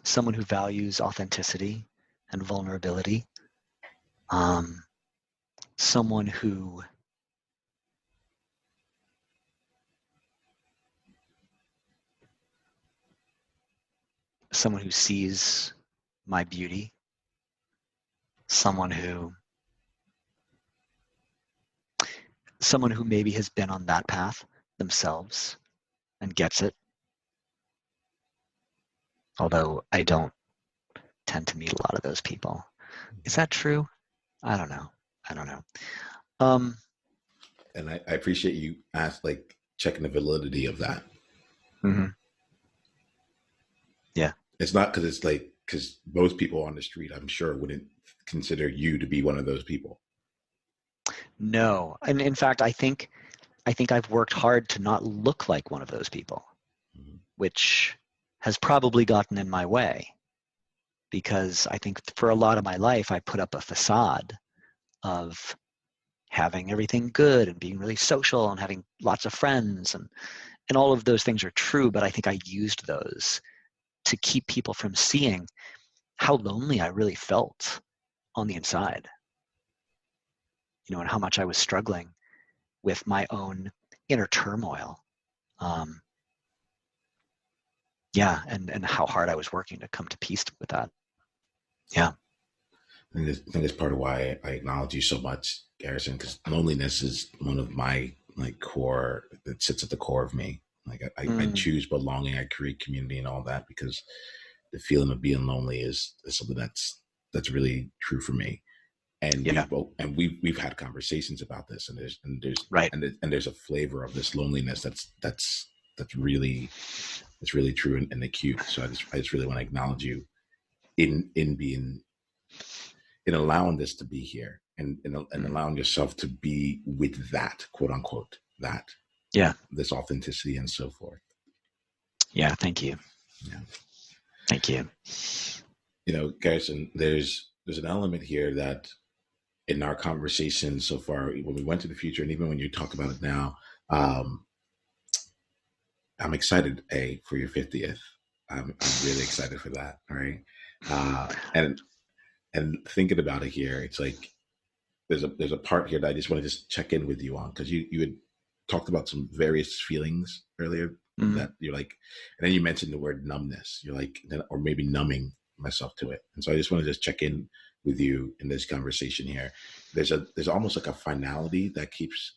Someone who values authenticity and vulnerability. Someone who sees my beauty. Someone who maybe has been on that path themselves and gets it. Although I don't tend to meet a lot of those people. Is that true? I don't know. And I appreciate you checking the validity of that. Mm-hmm. Yeah. It's not because most people on the street, I'm sure, wouldn't consider you to be one of those people. No. And in fact, I think I've worked hard to not look like one of those people, which has probably gotten in my way, because I think for a lot of my life, I put up a facade of having everything good and being really social and having lots of friends, and all of those things are true, but I think I used those to keep people from seeing how lonely I really felt on the inside, and how much I was struggling with my own inner turmoil. Yeah, and how hard I was working to come to peace with that. Yeah. And I think that's part of why I acknowledge you so much, Garrison, because loneliness is one of my like core that sits at the core of me. Like I choose belonging, I create community and all that because the feeling of being lonely is something that's really true for me. And Yeah. we've had conversations about this, and Right. there's a flavor of this loneliness that's really true and acute. So I just really want to acknowledge you in being in allowing this to be here and allowing yourself to be with that quote unquote that Yeah. this authenticity and so forth. Yeah. Thank you. Yeah. Thank you. You know, Garrison, there's an element here that in our conversation so far, when we went to the future, and even when you talk about it now, I'm excited, for your 50th. I'm really excited for that. All right. And thinking about it here, it's like there's a part here that I just want to just check in with you on, because you had talked about some various feelings earlier that you're like, and then you mentioned the word numbness. You're like, or maybe numbing myself to it. And so I just want to just check in with you in this conversation here. There's almost like a finality that keeps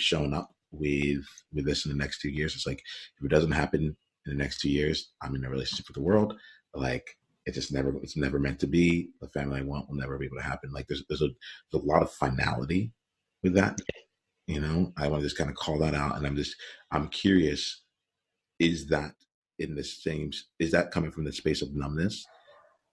showing up with this in the next 2 years. It's like, if it doesn't happen in the next 2 years, I'm in a relationship with the world. Like, it's never meant to be. The family I want will never be able to happen. Like, there's a lot of finality with that. You know, I want to just kind of call that out, and I'm curious, is that is that coming from the space of numbness,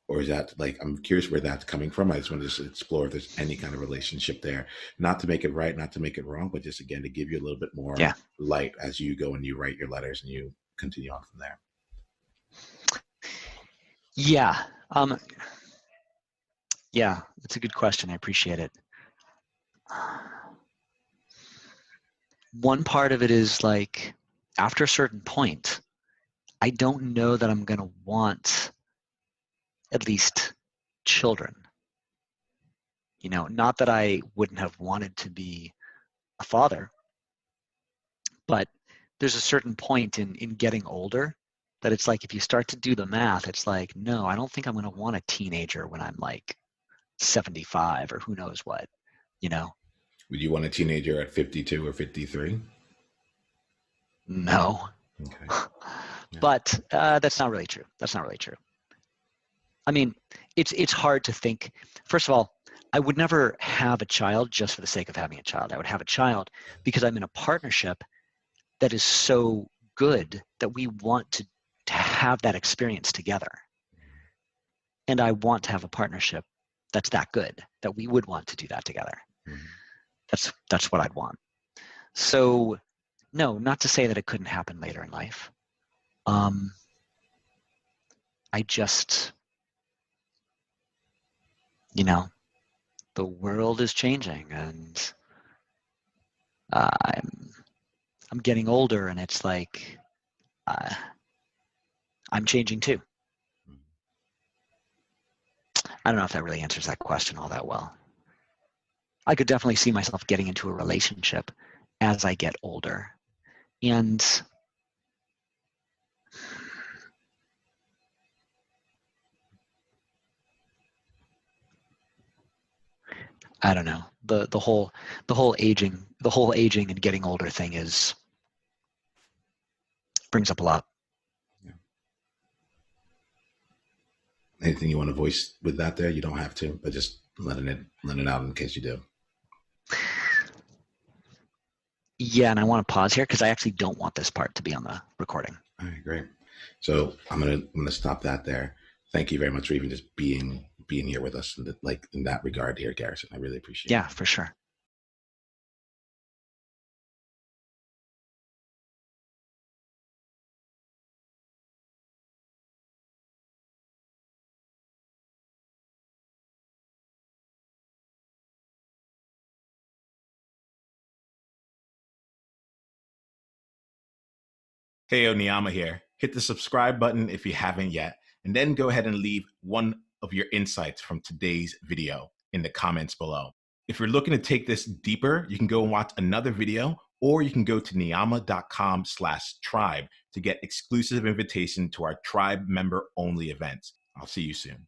or is that, like, I'm curious where that's coming from. I just want to just explore if there's any kind of relationship there, not to make it right, not to make it wrong, but just, again, to give you a little bit more light as you go and you write your letters and you continue on from there. Yeah. Yeah, that's a good question. I appreciate it. One part of it is, like, after a certain point, I don't know that I'm going to want at least children. You know, not that I wouldn't have wanted to be a father, but there's a certain point in getting older that it's like, if you start to do the math, it's like, no, I don't think I'm going to want a teenager when I'm like 75 or who knows what, you know? Would you want a teenager at 52 or 53? No. Okay. Yeah. But that's not really true. That's not really true. I mean, it's hard to think. First of all, I would never have a child just for the sake of having a child. I would have a child because I'm in a partnership that is so good that we want to have that experience together. And I want to have a partnership that's that good, that we would want to do that together. Mm-hmm. That's what I'd want. So, no, not to say that it couldn't happen later in life. I just, you know, the world is changing, and I'm getting older, and it's like I'm changing too. I don't know if that really answers that question all that well. I could definitely see myself getting into a relationship as I get older. And I don't know. The whole aging and getting older thing brings up a lot. Yeah. Anything you want to voice with that there? You don't have to, but just letting it out in case you do. Yeah, and I want to pause here because I actually don't want this part to be on the recording. All right, great. So I'm gonna stop that there. Thank you very much for even just being here with us, in that regard here, Garrison. I really appreciate it. Yeah, for sure. Hey, Niiamah here. Hit the subscribe button if you haven't yet, and then go ahead and leave one of your insights from today's video in the comments below. If you're looking to take this deeper, you can go and watch another video Or you can go to niiamah.com/tribe to get exclusive invitation to our tribe member only events. I'll see you soon.